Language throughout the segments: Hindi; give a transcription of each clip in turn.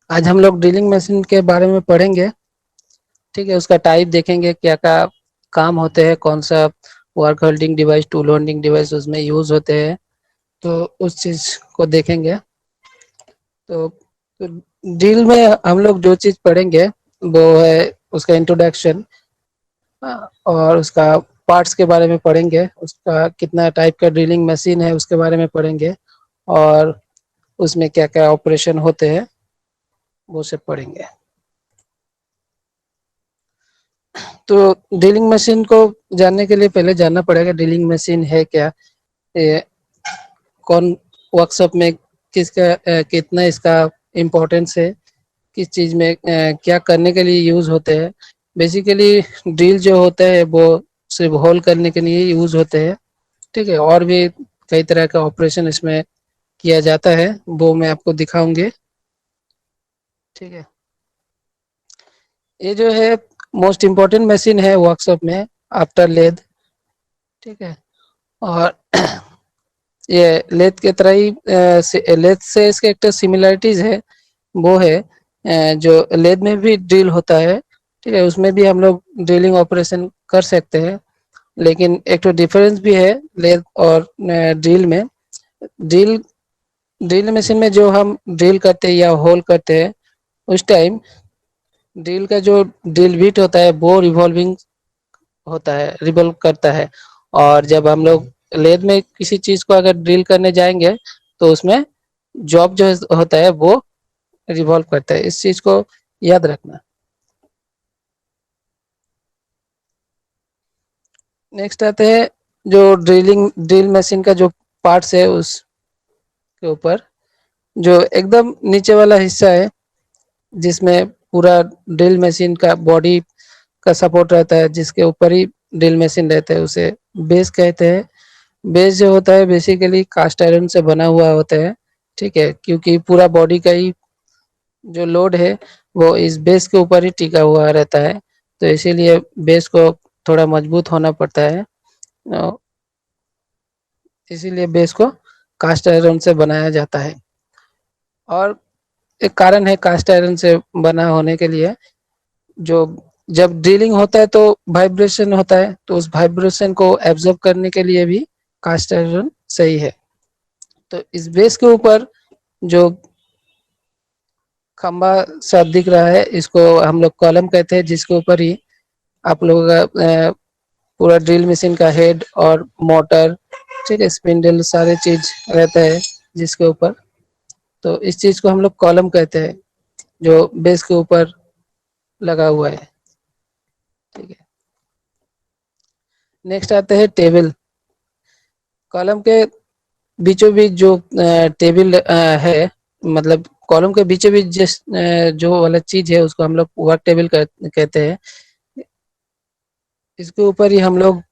आज हम लोग ड्रिलिंग मशीन के बारे में पढ़ेंगे। ठीक है, उसका टाइप देखेंगे, क्या क्या काम होते हैं, कौन सा work holding device, tool holding device उसमें यूज होते हैं। तो उस चीज को देखेंगे। तो ड्रिल में हम लोग जो चीज पढ़ेंगे वो है उसका इंट्रोडक्शन, और उसका पार्ट्स के बारे में पढ़ेंगे, उसका कितना टाइप का ड्रिलिंग मशीन है उसके बारे में पढ़ेंगे, और उसमें क्या क्या ऑपरेशन होते हैं वो सब पढ़ेंगे। तो ड्रिलिंग मशीन को जानने के लिए पहले जानना पड़ेगा ड्रिलिंग मशीन है क्या, ये कौन वर्कशॉप में किसका कितना इसका इम्पोर्टेंस है, किस चीज़ में क्या करने के लिए यूज़ होते हैं। बेसिकली ड्रिल जो होता है वो सिर्फ होल करने के लिए यूज़ होते हैं। ठीक है, और भी कई तरह का ऑपरेशन इसमें किया जाता है, वो मैं आपको दिखाऊंगे। ठीक है, ये जो है मोस्ट इम्पोर्टेंट मशीन है वर्कशॉप में आफ्टर लेद। ठीक है, और ये लेथ के तरह ही लेथ से इसके एक तो सिमिलरिटीज है, वो है जो लेथ में भी ड्रिल होता है। ठीक है, उसमें भी हम लोग ड्रिलिंग ऑपरेशन कर सकते हैं, लेकिन एक तो डिफरेंस भी है लेथ और ड्रिल में। ड्रिल ड्रिल मशीन में जो हम ड्रिल करते हैं या होल करते हैं, उस टाइम ड्रिल का जो ड्रिल बिट होता है वो रिवॉल्विंग होता है, रिवॉल्व करता है। और जब हम लोग लेद में किसी चीज को अगर ड्रिल करने जाएंगे तो उसमें जॉब जो होता है वो रिवॉल्व करता है, इस चीज को याद रखना। नेक्स्ट आते हैं जो ड्रिल मशीन का जो पार्ट्स है उसके ऊपर, जो एकदम नीचे वाला हिस्सा है जिसमें पूरा ड्रिल मशीन का बॉडी का सपोर्ट रहता है, जिसके ऊपर ही ड्रिल मशीन रहता है, उसे बेस कहते हैं। बेस जो होता है बेसिकली कास्ट आयरन से बना हुआ होता है। ठीक है, क्योंकि पूरा बॉडी का ही जो लोड है वो इस बेस के ऊपर ही टिका हुआ रहता है, तो इसीलिए बेस को थोड़ा मजबूत होना पड़ता है। अ, इसीलिए बेस को कास्ट आयरन से बनाया जाता है। और एक कारण है कास्ट आयरन से बना होने के लिए, जो जब ड्रिलिंग होता है तो वाइब्रेशन होता है, तो उस वाइब्रेशन को एब्जॉर्ब करने के लिए भी कास्ट आयरन सही है। तो इस बेस के ऊपर जो खंबा सा दिख रहा है इसको हम लोग कॉलम कहते हैं, जिसके ऊपर ही आप लोगों का पूरा ड्रिल मशीन का हेड और मोटर, ठीक है, स्पिंडल, सारे चीज रहता है जिसके ऊपर। तो इस चीज को हम लोग कॉलम कहते हैं जो बेस के ऊपर लगा हुआ है। ठीक है, नेक्स्ट आते हैं टेबल। कॉलम के बीचों बीच जो टेबल है, मतलब कॉलम के बीचों बीच जिस जो वाला चीज है उसको हम लोग वर्क टेबल कहते हैं। इसके ऊपर ही हम लोग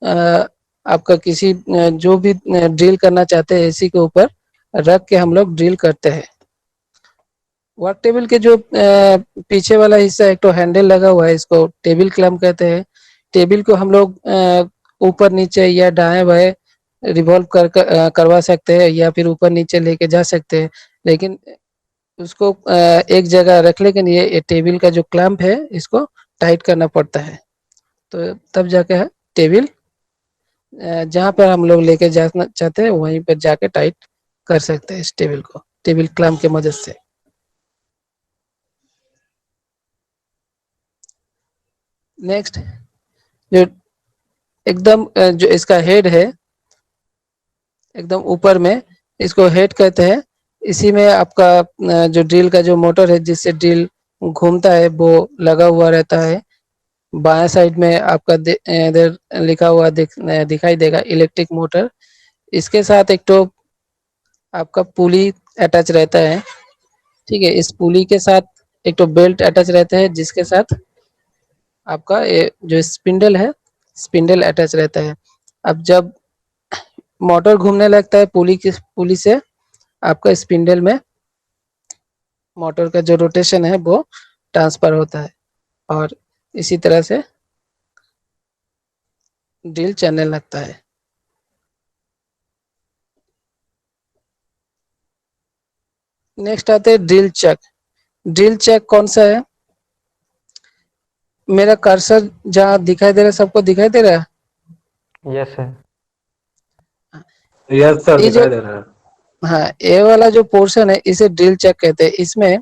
अ, आपका किसी जो भी ड्रिल करना चाहते हैं इसी के ऊपर रख के हम लोग ड्रिल करते हैं। वर्क टेबल के जो पीछे वाला हिस्सा एक तो हैंडल लगा हुआ है, इसको टेबल क्लैंप कहते हैं। टेबल को हम लोग ऊपर नीचे या दाएं बाएं रिवॉल्व करवा सकते हैं, या फिर ऊपर नीचे लेके जा सकते हैं, लेकिन उसको एक जगह रखने के लिए ये टेबल का जो क्लैंप है इसको टाइट करना पड़ता है। तो तब जाके है टेबल जहाँ पर हम लोग लेके जाना चाहते हैं वहीं पर जाके टाइट कर सकते हैं इस टेबल को, टेबल क्लैंप की मदद से। नेक्स्ट, जो एकदम जो इसका हेड है एकदम ऊपर में, इसको हेड कहते हैं। इसी में आपका जो ड्रिल का जो मोटर है जिससे ड्रिल घूमता है वो लगा हुआ रहता है। बाएं साइड में आपका इधर लिखा हुआ दिखाई देगा इलेक्ट्रिक मोटर। इसके साथ एक तो आपका पुली अटैच रहता है। ठीक है, इस पुली के साथ एक तो बेल्ट अटैच रहता है, जिसके साथ आपका ये जो स्पिंडल है, स्पिंडल अटैच रहता है। अब जब मोटर घूमने लगता है पुली से आपका स्पिंडल में मोटर का जो रोटेशन है वो ट्रांसफर होता है, और इसी तरह से ड्रिल चलने लगता है। नेक्स्ट आते हैं ड्रिल चक। ड्रिल चेक कौन सा है? मेरा कर्सर जहाँ दिखाई दे रहा है, सबको दिखाई दे रहा है? Yes sir. यस सर, ये जो, दिखाई दे रहा है। हाँ, ये वाला जो पोर्शन है इसे ड्रिल चेक कहते हैं। इसमें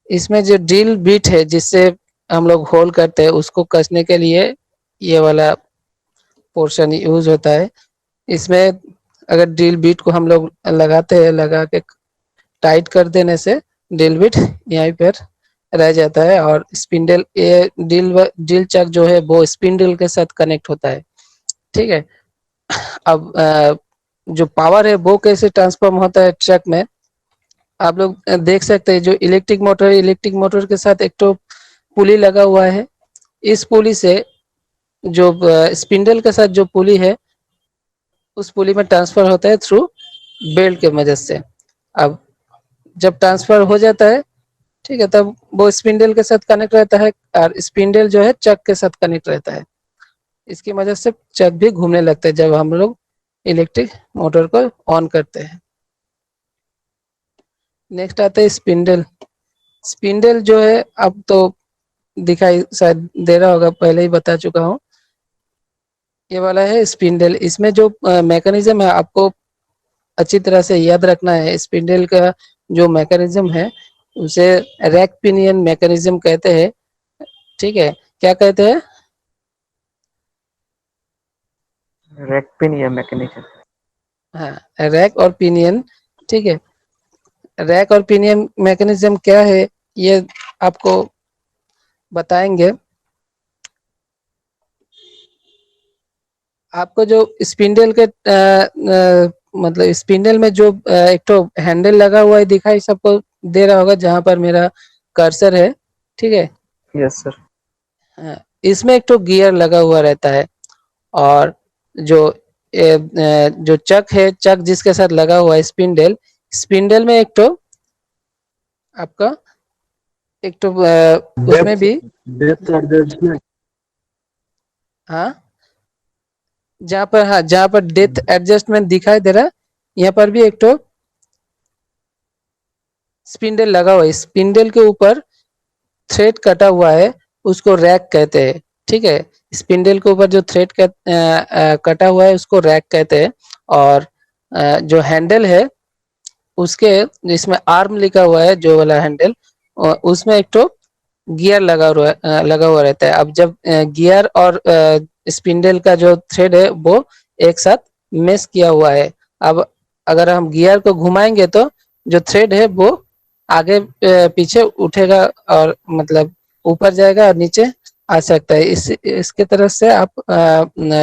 इसमें जो ड्रिल बिट है जिससे हम लोग होल करते हैं, उसको कसने के लिए ये वाला पोर्शन यूज होता है। इसमें अगर ड्रिल बिट को हम लोग लगाते हैं, लगा के टाइट कर देने से ड्रिल बिट यहीं पर रह जाता है, और स्पिंडल, ये ड्रिल चक जो है वो स्पिंडल के साथ कनेक्ट होता है। ठीक है। अब जो पावर है वो कैसे ट्रांसफॉर्म होता है ट्रक में, आप लोग देख सकते हैं। जो इलेक्ट्रिक मोटर के साथ एक तो पुली लगा हुआ है। इस पुली से जो स्पिंडल के साथ जो पुली है, उस पुली में ट्रांसफर होता है थ्रू बेल्ट के मदद से। अब जब ट्रांसफर हो जाता है, ठीक है, तब वो स्पिंडल के साथ कनेक्ट रहता है, और स्पिंडल जो है चक के साथ कनेक्ट रहता है। इसकी मदद से चक भी घूमने लगता है जब हम लोग इलेक्ट्रिक मोटर को ऑन करते हैं। नेक्स्ट आता है स्पिंडल। स्पिंडल जो है, अब तो दिखाई शायद दे रहा होगा, पहले ही बता चुका हूँ। ये वाला है स्पिंडल। इसमें जो मैकेनिज्म है आपको अच्छी तरह से याद रखना है। स्पिंडल का जो मैकेनिज्म है उसे रैक पिनियन मैकेनिज्म कहते हैं। ठीक है, क्या कहते हैं? रैक पिन या मैकेनिज्म। हाँ, रैक और पिनियन। ठीक है, रैक और पिनियन मैकेनिज्म क्या है ये आपको बताएंगे। आपको जो स्पिंडल के मतलब स्पिंडल में जो एक तो हैंडल लगा हुआ है, दिखाई सबको दे रहा होगा जहां पर मेरा कर्सर है। ठीक है। Yes sir. इसमें एक तो गियर लगा हुआ रहता है, और जो जो चक है, चक जिसके साथ लगा हुआ है स्पिंडल, स्पिंडल में एक तो आपका एक तो उसमें डेप्थ भी, डेप्थ एडजस्टमेंट। हाँ, जहाँ पर डेप्थ एडजस्टमेंट दिखाई दे रहा है, यहाँ पर भी एक तो स्पिंडल लगा हुआ है। स्पिंडल के ऊपर थ्रेड कटा हुआ है, उसको रैक कहते हैं। ठीक है, स्पिंडल के ऊपर जो थ्रेड कटा हुआ है उसको रैक कहते हैं। और जो हैंडल है उसके, जिसमें आर्म लिखा हुआ है, जो वाला हैंडल, उसमें एक तो गियर लगा हुआ रहता है। अब जब गियर और स्पिंडल का जो थ्रेड है वो एक साथ मेश किया हुआ है। अब अगर हम गियर को घुमाएंगे तो जो थ्रेड है वो आगे पीछे उठेगा, और मतलब ऊपर जाएगा और नीचे आ सकता है। इसके तरफ से आप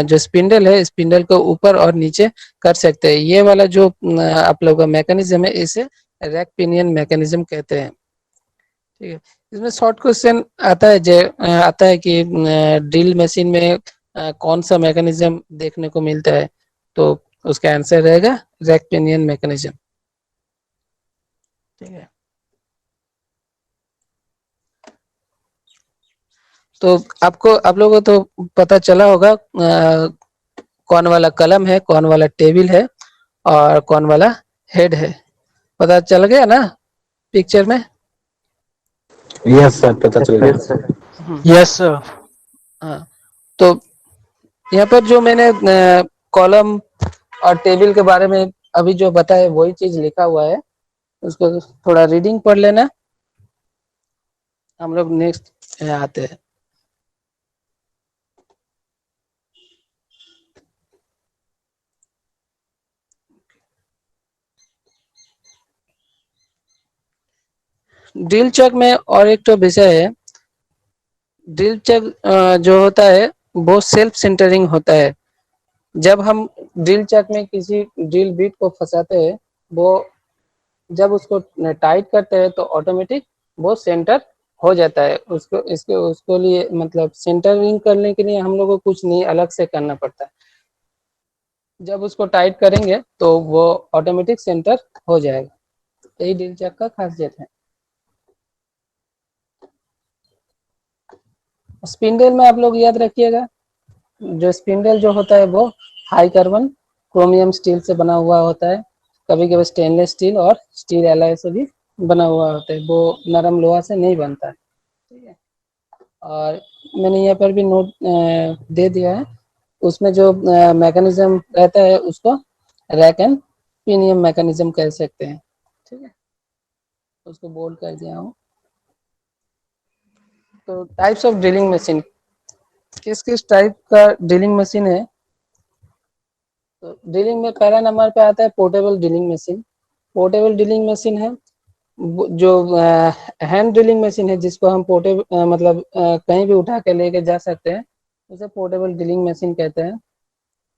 जो स्पिंडल है, स्पिंडल को ऊपर और नीचे कर सकते हैं। ये वाला जो आप लोगों का मैकेनिज्म है, इसे रैक पिनियन मैकेनिज्म कहते हैं। ठीक है। इसमें शॉर्ट क्वेश्चन आता है कि ड्रिल मशीन में कौन सा मैकेनिज्म देखने को मिलता है, तो उसका आंसर रहेगा रैक पिनियन मैकेनिज्म। ठीक है। तो आपको, आप लोगों को तो पता चला होगा कौन वाला कलम है, कौन वाला टेबल है, और कौन वाला हेड है। पता चल गया ना पिक्चर में? यस सर, पता चल यस गया। सर। Yes sir. हाँ, तो यहाँ पर जो मैंने कॉलम और टेबल के बारे में अभी जो बताया, वही चीज लिखा हुआ है, उसको थोड़ा रीडिंग पढ़ लेना। हम लोग नेक्स्ट आते हैं। ड्रिल चक में और एक तो विषय है। ड्रिल चक जो होता है वो सेल्फ सेंटरिंग होता है। जब हम ड्रिल चक में किसी ड्रिल बिट को फंसाते हैं, वो जब उसको टाइट करते हैं तो ऑटोमेटिक वो सेंटर हो जाता है। उसको लिए मतलब सेंटरिंग करने के लिए हम लोग को कुछ नहीं अलग से करना पड़ता है। जब उसको टाइट करेंगे तो वो ऑटोमेटिक सेंटर हो जाएगा। यही ड्रिल चक का खासियत है। स्पिंडल में आप लोग याद रखिएगा, जो स्पिंडल जो होता है वो हाई कार्बन क्रोमियम स्टील से बना हुआ होता है। कभी कभी स्टेनलेस स्टील और स्टील एलॉय से भी बना हुआ होता है, वो नरम लोहा से नहीं बनता है, ठीक है। और मैंने यहाँ पर भी नोट दे दिया है, उसमें जो मैकेनिज्म रहता है उसको रैक एंड पिनियन मैकेनिज्म कह सकते हैं, ठीक है, उसको बोल्ड कर दिया हूँ। तो टाइप्स ऑफ ड्रिलिंग मशीन, किस किस टाइप का ड्रिलिंग मशीन है। तो ड्रिलिंग में पहला नंबर पे आता है portable drilling machine. Portable drilling machine है जो हैंड ड्रिलिंग मशीन है, जिसको हम पोर्टेबल मतलब कहीं भी उठा के लेके जा सकते हैं, उसे पोर्टेबल ड्रिलिंग मशीन कहते हैं।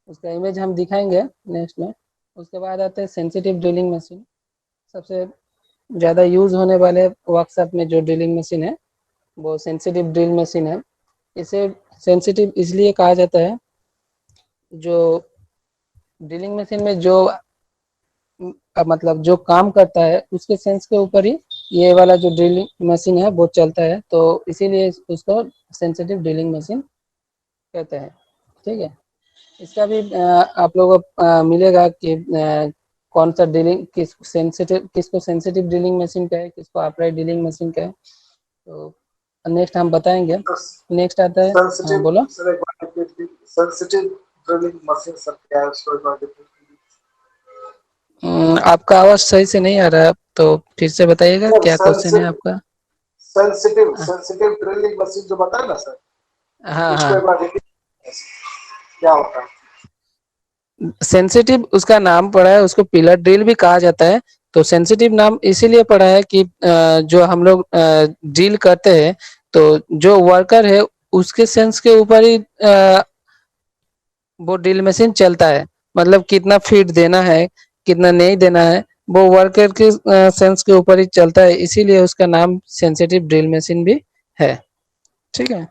उसका इमेज हम दिखाएंगे नेक्स्ट में। उसके बाद आते हैं सेंसिटिव ड्रिलिंग मशीन। सबसे ज़्यादा यूज होने वाले वर्कशॉप में जो ड्रिलिंग मशीन है वो सेंसिटिव ड्रिल मशीन है। इसे सेंसिटिव इसलिए कहा जाता है, जो ड्रिलिंग मशीन में जो मतलब जो काम करता है उसके सेंस के ऊपर ही ये वाला जो ड्रिलिंग मशीन है वो चलता है, तो इसीलिए उसको सेंसिटिव ड्रिलिंग मशीन कहते हैं, ठीक है। इसका भी आप लोगों को मिलेगा कि कौन सा ड्रिलिंग किसको सेंसिटिव ड्रिलिंग मशीन का है, किसको अपराइट ड्रिलिंग मशीन का है, तो नेक्स्ट हम बताएंगे। नेक्स्ट आता है, सेंसिटिव बोलो। सर, एक बार रिपीट कीजिए। सेंसिटिव ड्रिलिंग मशीन सर क्या है, उसको एक बार रिपीट कीजिए। आपका आवाज सही से नहीं आ रहा है, तो फिर से बताइएगा सर क्या क्वेश्चन है आपका। सेंसिटिव सेंसिटिव ड्रिलिंग मशीन जो बताया ना सर, हाँ उसको एक हाँ, बार रिपीट क्या होता है। सेंसिटिव उसका नाम पड़ा है, उसको पिलर ड्रिल भी कहा जाता है। तो सेंसिटिव नाम इसीलिए पड़ा है कि जो हम लोग ड्रिल करते हैं, तो जो वर्कर है उसके सेंस के ऊपर ही वो ड्रिल मशीन चलता है। मतलब कितना फीट देना है, कितना नहीं देना है, वो वर्कर के सेंस के ऊपर ही चलता है, इसीलिए उसका नाम सेंसिटिव ड्रिल मशीन भी है, ठीक है।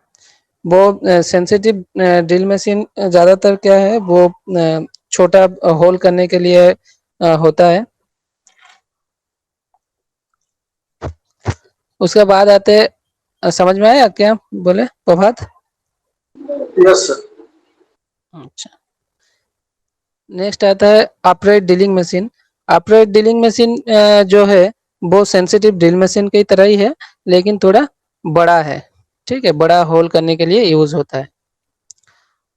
वो सेंसिटिव ड्रिल मशीन ज़्यादातर क्या है, वो छोटा होल करने के लिए होता है। उसके बाद आते समझ में आया क्या बोले प्रभात। Yes sir. अच्छा, नेक्स्ट आता है upright drilling machine. Upright drilling machine जो है वो सेंसिटिव ड्रिल मशीन की तरह ही है, लेकिन थोड़ा बड़ा है, ठीक है, बड़ा होल करने के लिए यूज होता है।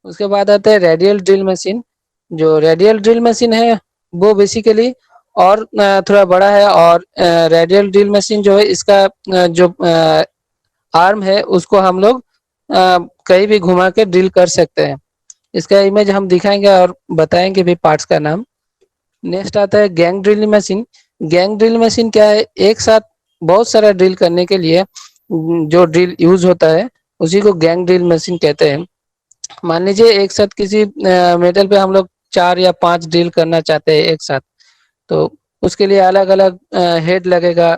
उसके बाद आता है रेडियल ड्रिल मशीन। जो रेडियल ड्रिल मशीन है वो बेसिकली और थोड़ा बड़ा है, और रेडियल ड्रिल मशीन जो है इसका जो आर्म है उसको हम लोग कहीं भी घुमा के ड्रिल कर सकते हैं। इसका इमेज हम दिखाएंगे और बताएंगे भी पार्ट्स का नाम। नेक्स्ट आता है gang drill machine. Gang drill machine क्या है, एक साथ बहुत सारा ड्रिल करने के लिए जो ड्रिल यूज होता है उसी को गैंग ड्रिल मशीन कहते हैं। मान लीजिए एक साथ किसी मेटल पे हम लोग 4 या 5 ड्रिल करना चाहते हैं एक साथ, तो उसके लिए अलग अलग हेड लगेगा।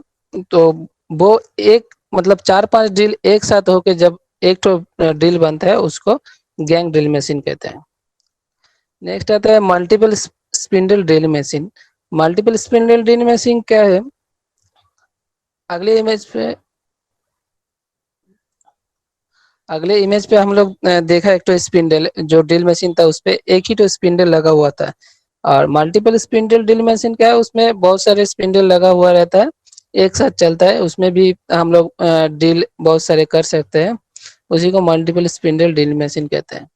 तो वो एक मतलब 4-5 ड्रिल एक साथ होके जब एक तो ड्रिल बनता है उसको गैंग ड्रिल मशीन कहते हैं। नेक्स्ट आता है multiple spindle drill machine. Multiple spindle drill machine क्या है, अगले इमेज पे अगले इमेज पे हम लोग देखा एक तो स्पिंडल जो ड्रिल मशीन था, उस पे एक ही तो स्पिंडल लगा हुआ था। और मल्टीपल स्पिंडल ड्रिल मशीन क्या है, उसमें बहुत सारे स्पिंडल लगा हुआ रहता है, एक साथ चलता है, उसमें भी हम लोग ड्रिल बहुत सारे कर सकते हैं, उसी को मल्टीपल स्पिंडल ड्रिल मशीन कहते हैं।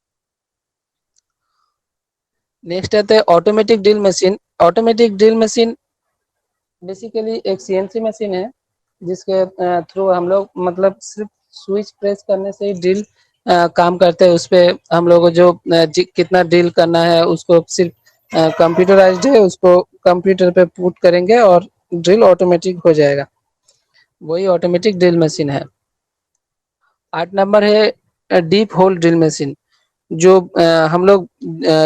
नेक्स्ट आता है automatic drill machine. Automatic drill machine basically एक सीएनसी मशीन है, जिसके थ्रू हम लोग मतलब सिर्फ स्विच प्रेस करने से ही ड्रिल काम करते हैं। उस पे हम लोग को जो कितना ड्रिल करना है उसको सिर्फ कंप्यूटराइज्ड है, उसको कंप्यूटर पे पुट करेंगे और ड्रिल ऑटोमेटिक हो जाएगा, वही ऑटोमेटिक ड्रिल मशीन है। 8 नंबर है डीप होल ड्रिल मशीन। जो हम लोग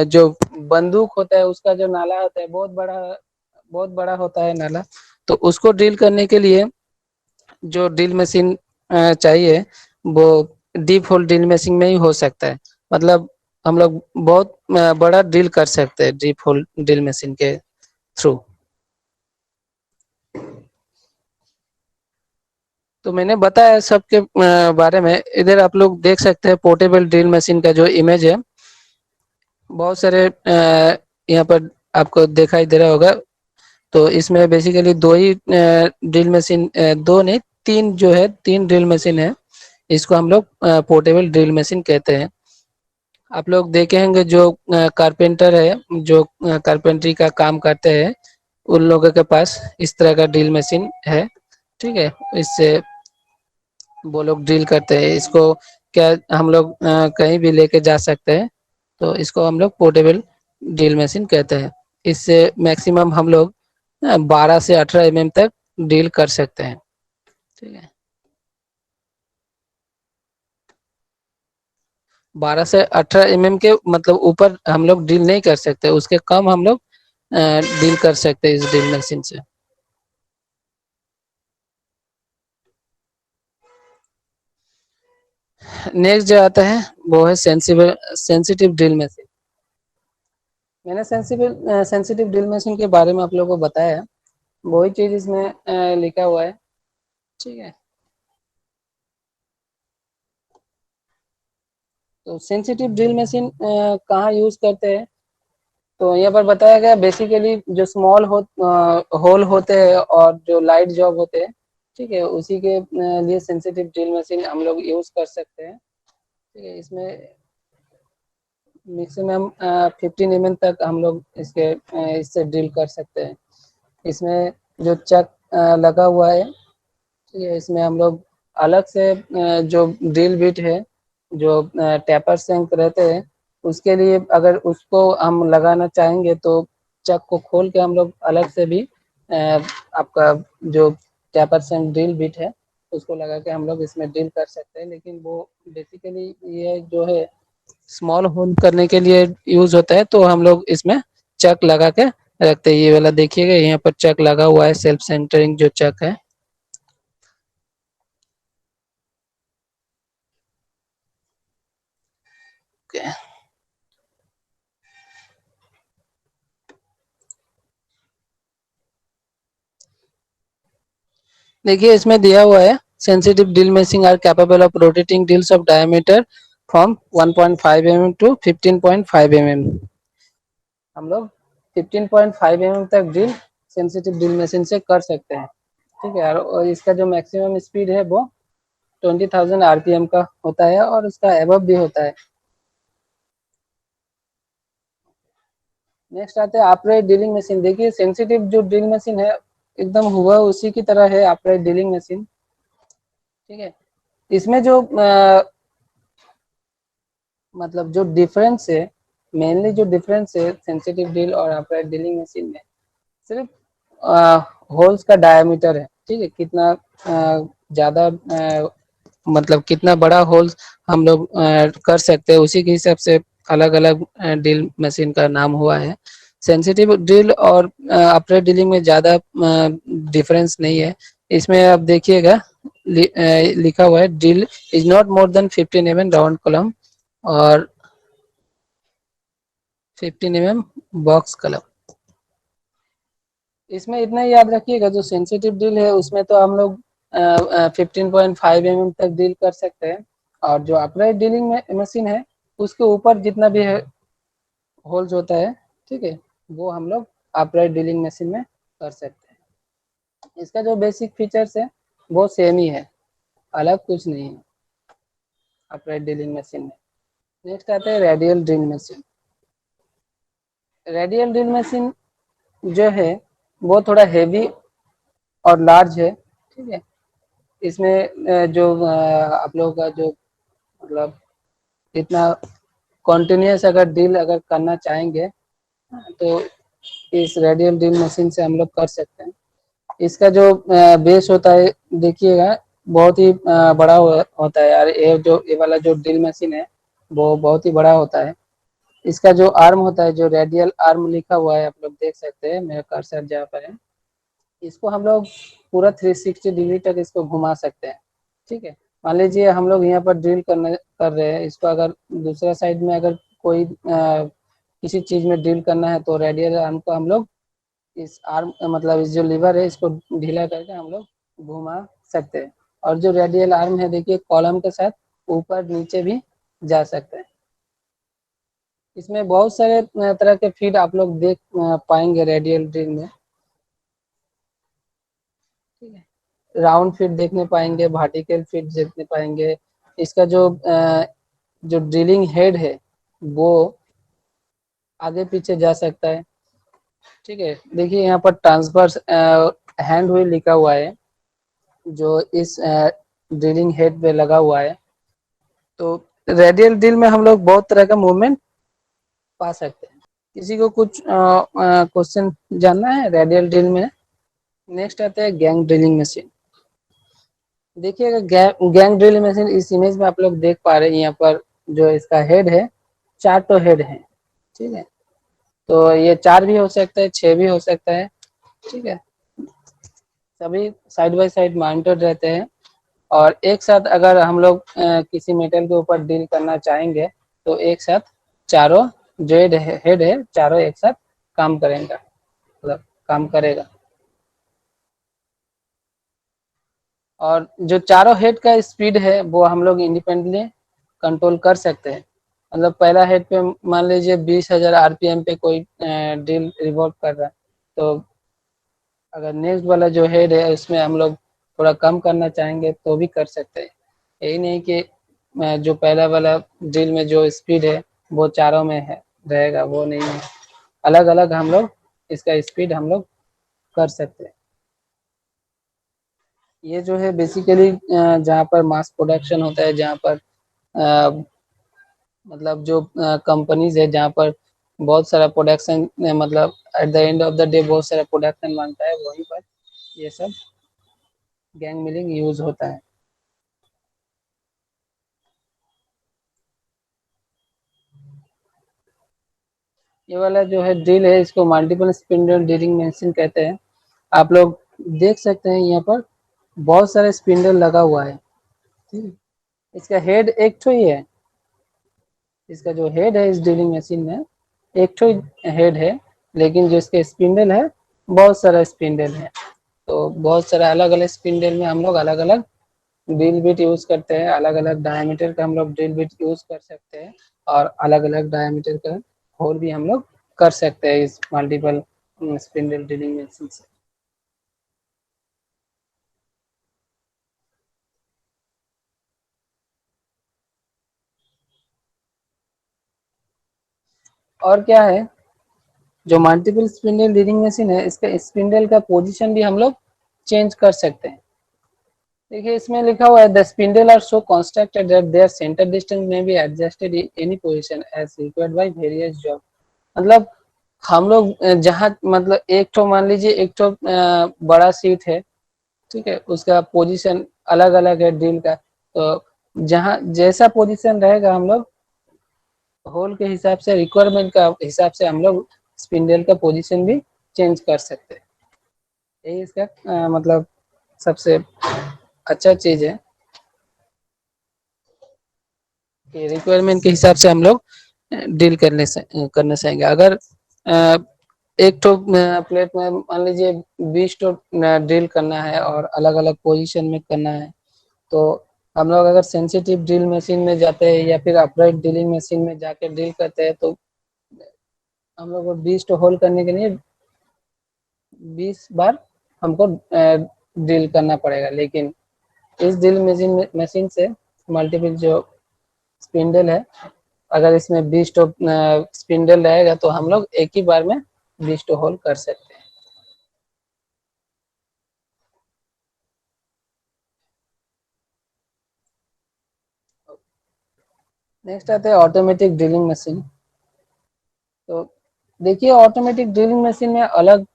जो बंदूक होता है उसका जो नाला होता है बहुत बड़ा होता है नाला, तो उसको ड्रिल करने के लिए जो ड्रिल मशीन चाहिए वो डीप होल ड्रिल मशीन में ही हो सकता है। मतलब हम लोग बहुत बड़ा ड्रिल कर सकते हैं डीप होल ड्रिल मशीन के थ्रू। तो मैंने बताया सबके बारे में। इधर आप लोग देख सकते हैं पोर्टेबल ड्रिल मशीन का जो इमेज है, बहुत सारे यहाँ पर आपको दिखाई दे रहा होगा। तो इसमें बेसिकली दो ही ड्रिल मशीन, दो नहीं तीन जो है, तीन ड्रिल मशीन है। इसको हम लोग पोर्टेबल ड्रिल मशीन कहते हैं। आप लोग देखे होंगे जो कारपेंटर है, जो कारपेंट्री का काम करते हैं, उन लोगों के पास इस तरह का ड्रिल मशीन है। ठीक है, इससे वो लोग ड्रिल करते हैं। इसको क्या हम लोग कहीं भी लेके जा सकते हैं, तो इसको हम लोग पोर्टेबल ड्रिल मशीन कहते हैं। इससे मैक्सिमम हम लोग 12 से 18 mm तक ड्रिल कर सकते हैं। ठीक है, 12 से 18 mm के मतलब ऊपर हम लोग ड्रिल नहीं कर सकते, उसके कम हम लोग ड्रिल कर सकते हैं इस ड्रिल मशीन से। नेक्स्ट जो आता है वो है सेंसिटिव ड्रिल मशीन। मैंने सेंसिटिव ड्रिल मशीन के बारे में आप लोगों को बताया, वही चीज इसमें लिखा हुआ है। ठीक है, तो सेंसिटिव ड्रिल मशीन कहाँ यूज करते हैं, तो यहाँ पर बताया गया बेसिकली जो स्मॉल होल होते हैं और जो लाइट जॉब होते हैं, ठीक है, उसी के लिए सेंसिटिव ड्रिल मशीन हम लोग यूज कर सकते हैं। ठीक है, इसमें मैक्सिमम 15 mm तक हम लोग इससे ड्रिल कर सकते हैं। इसमें जो चक लगा हुआ है, ठीक है, इसमें हम लोग अलग से जो ड्रिल बिट है, जो टैपर शैंक रहते हैं, उसके लिए अगर उसको हम लगाना चाहेंगे तो चक को खोल के हम लोग अलग से भी आपका जो टैपर शैंक ड्रिल बिट है उसको लगा के हम लोग इसमें ड्रिल कर सकते हैं। लेकिन वो बेसिकली ये जो है स्मॉल होल करने के लिए यूज होता है, तो हम लोग इसमें चक लगा के रखते हैं। ये वाला देखिएगा, यहाँ पर चक लगा हुआ है, सेल्फ सेंटरिंग जो चक है। Okay. देखिए इसमें दिया हुआ है sensitive drill machine are capable of rotating drills of diameter from 1.5 mm to 15.5 mm। हम लोग 15.5 mm तक ड्रिल सेंसिटिव ड्रिल मशीन से कर सकते हैं। ठीक है, और इसका जो मैक्सिमम स्पीड है वो 20,000 RPM का होता है और उसका एबव भी होता है। नेक्स्ट आते हैं अपराइट ड्रिलिंग मशीन। देखिए सेंसिटिव जो ड्रिल मशीन है एकदम हुआ उसी की तरह है अपराइट ड्रिलिंग मशीन। ठीक है, इसमें जो मतलब जो डिफरेंस है, मेनली जो डिफरेंस है सेंसिटिव ड्रिल और अपराइट ड्रिलिंग मशीन में, सिर्फ होल्स का डायमीटर है। ठीक है, कितना ज्यादा मतलब कितना बड़ा होल्स हम लोग कर सकते हैं, उसी के हिसाब से अलग अलग ड्रिल मशीन का नाम हुआ है। सेंसिटिव ड्रिल और अपराइट ड्रिलिंग में ज्यादा डिफरेंस नहीं है। इसमें आप देखिएगा लिखा हुआ है drill is not more than 15 mm round column और 15 mm बॉक्स कलम। इसमें इतना ही याद रखिएगा, जो सेंसिटिव ड्रिल है उसमें तो हम लोग 15.5 mm तक ड्रिल कर सकते हैं, और जो अपराइट ड्रिलिंग मशीन है उसके ऊपर जितना भी है होल्स होता है, ठीक है, वो हम लोग अपराइट ड्रिलिंग मशीन में कर सकते हैं। इसका जो बेसिक फीचर्स है वो सेम ही है, अलग कुछ नहीं है अपराइट ड्रिलिंग मशीन में। नेक्स्ट आता है radial drill machine. Radial drill machine जो है वो थोड़ा हेवी और लार्ज है। ठीक है, इसमें जो आप लोगों का जो मतलब इतना कॉन्टिन्यूस अगर ड्रिल अगर करना चाहेंगे तो इस रेडियल ड्रिल मशीन से हम लोग कर सकते हैं। इसका जो बेस होता है देखिएगा बहुत ही बड़ा होता है यार। ये वाला जो ड्रिल मशीन है वो बहुत ही बड़ा होता है। इसका जो आर्म होता है, जो रेडियल आर्म लिखा हुआ है, आप लोग देख सकते हैं, मेरा कर्सर जहाँ पर है, इसको हम लोग पूरा 360 डिग्री तक इसको घुमा सकते हैं। ठीक है, मान लीजिए हम लोग यहाँ पर ड्रिल कर रहे हैं, इसको अगर दूसरा साइड में अगर कोई किसी चीज में ड्रिल करना है तो रेडियल आर्म को हम लोग इस आर्म मतलब इस जो लीवर है इसको ढीला करके हम लोग घुमा सकते हैं। और जो रेडियल आर्म है देखिए कॉलम के साथ ऊपर नीचे भी जा सकते हैं। इसमें बहुत सारे तरह के फीड आप लोग देख पाएंगे रेडियल ड्रिल में। ठीक है, राउंड फिट देखने पाएंगे, वर्टिकल फिट देखने पाएंगे। इसका जो ड्रिलिंग हेड है वो आगे पीछे जा सकता है। ठीक है, देखिए यहाँ पर ट्रांसवर्स हैंड व्हील लिखा हुआ है जो इस ड्रिलिंग हेड पे लगा हुआ है। तो रेडियल ड्रिल में हम लोग बहुत तरह का मूवमेंट पा सकते हैं। किसी को कुछ क्वेश्चन जानना है रेडियल ड्रिल में? नेक्स्ट आता है गैंग ड्रिलिंग मशीन। देखिएगा गैंग ड्रिलिंग मशीन इस इमेज में आप लोग देख पा रहे हैं। यहाँ पर जो इसका हेड है, 4 तो हेड है। ठीक है, तो ये 4 भी हो सकता है, 6 भी हो सकता है। ठीक है, सभी साइड बाय साइड माउंटेड रहते हैं और एक साथ अगर हम लोग किसी मेटल के ऊपर डील करना चाहेंगे तो एक साथ चारों जो हेड है चारों एक साथ काम करेंगे, मतलब काम करेगा। और जो चारों हेड का स्पीड है वो हम लोग इंडिपेंडेंटली कंट्रोल कर सकते हैं। मतलब पहला हेड पे मान लीजिए 20,000 आरपीएम पे कोई ड्रिल रिवॉल्व कर रहा है, तो अगर नेक्स्ट वाला जो हेड है उसमें हम लोग थोड़ा कम करना चाहेंगे तो भी कर सकते हैं। यही नहीं कि जो पहला वाला ड्रिल में जो स्पीड है वो चारों में है रहेगा, वो नहीं है। अलग अलग हम लोग इसका स्पीड हम लोग कर सकते हैं। ये जो है बेसिकली जहाँ पर मास प्रोडक्शन होता है, जहाँ पर मतलब जो कंपनीज है जहाँ पर बहुत सारा प्रोडक्शन, मतलब at the end of the day बहुत सारा प्रोडक्शन मांगता है, वहीं पर ये सब गैंग मिलिंग यूज होता है। ये वाला जो है ड्रिल है इसको मल्टीपल स्पिंडल ड्रिलिंग मशीन कहते हैं। आप लोग देख सकते हैं यहाँ पर बहुत सारे स्पिंडल लगा हुआ है। ठीक है, इसका हेड एक ठो ही है। इसका जो हेड है इस ड्रिलिंग मशीन में एक ठो हेड है, लेकिन जो इसके स्पिंडल है बहुत सारा स्पिंडल है। तो बहुत सारा अलग अलग स्पिंडल में हम लोग अलग अलग ड्रिल बिट यूज करते हैं। अलग अलग डायमीटर का हम लोग ड्रिल बिट यूज कर सकते हैं और अलग अलग डायमीटर का होल भी हम लोग कर सकते हैं इस मल्टीपल स्पिंडल ड्रिलिंग मशीन से। और क्या है, जो मल्टीपल स्पिंडल ड्रिलिंग मशीन है इसका स्पिंडल का पोजीशन भी हम लोग चेंज कर सकते हैं। देखिए इसमें लिखा हुआ है the spindle are so constructed that their centre distance may be adjusted in any position as required by various job. मतलब हम लोग जहाँ मतलब एक ठो मान लीजिए एक ठो बड़ा सीट है, ठीक है, उसका पोजीशन अलग अलग है ड्रिल का। तो जहाँ जैसा पोजीशन रहेगा हम लोग होल के हिसाब से, रिक्वायरमेंट का हिसाब से हम लोग स्पिंडल का पोजीशन भी चेंज कर सकते हैं। यही इसका मतलब सबसे अच्छा चीज है कि रिक्वायरमेंट के हिसाब से हम लोग डील करना चाहेंगे। अगर एक तो प्लेट में मान लीजिए 20 तो ड्रिल करना है और अलग अलग पोजीशन में करना है, तो हम लोग अगर सेंसिटिव ड्रिल मशीन में जाते हैं या फिर अपराइट ड्रिलिंग मशीन में जाके ड्रिल करते हैं तो हम लोग को 20 तो होल करने के लिए 20 बार हमको ड्रिल करना पड़ेगा। लेकिन इस ड्रिल मशीन से मल्टीपल जो स्पिंडल है, अगर इसमें 20 तो स्पिंडल रहेगा तो हम लोग एक ही बार में 20 तो होल कर सकते हैं। नेक्स्ट आता है ऑटोमेटिक ड्रिलिंग मशीन। तो देखिए ऑटोमेटिक ड्रिलिंग मशीन में अलग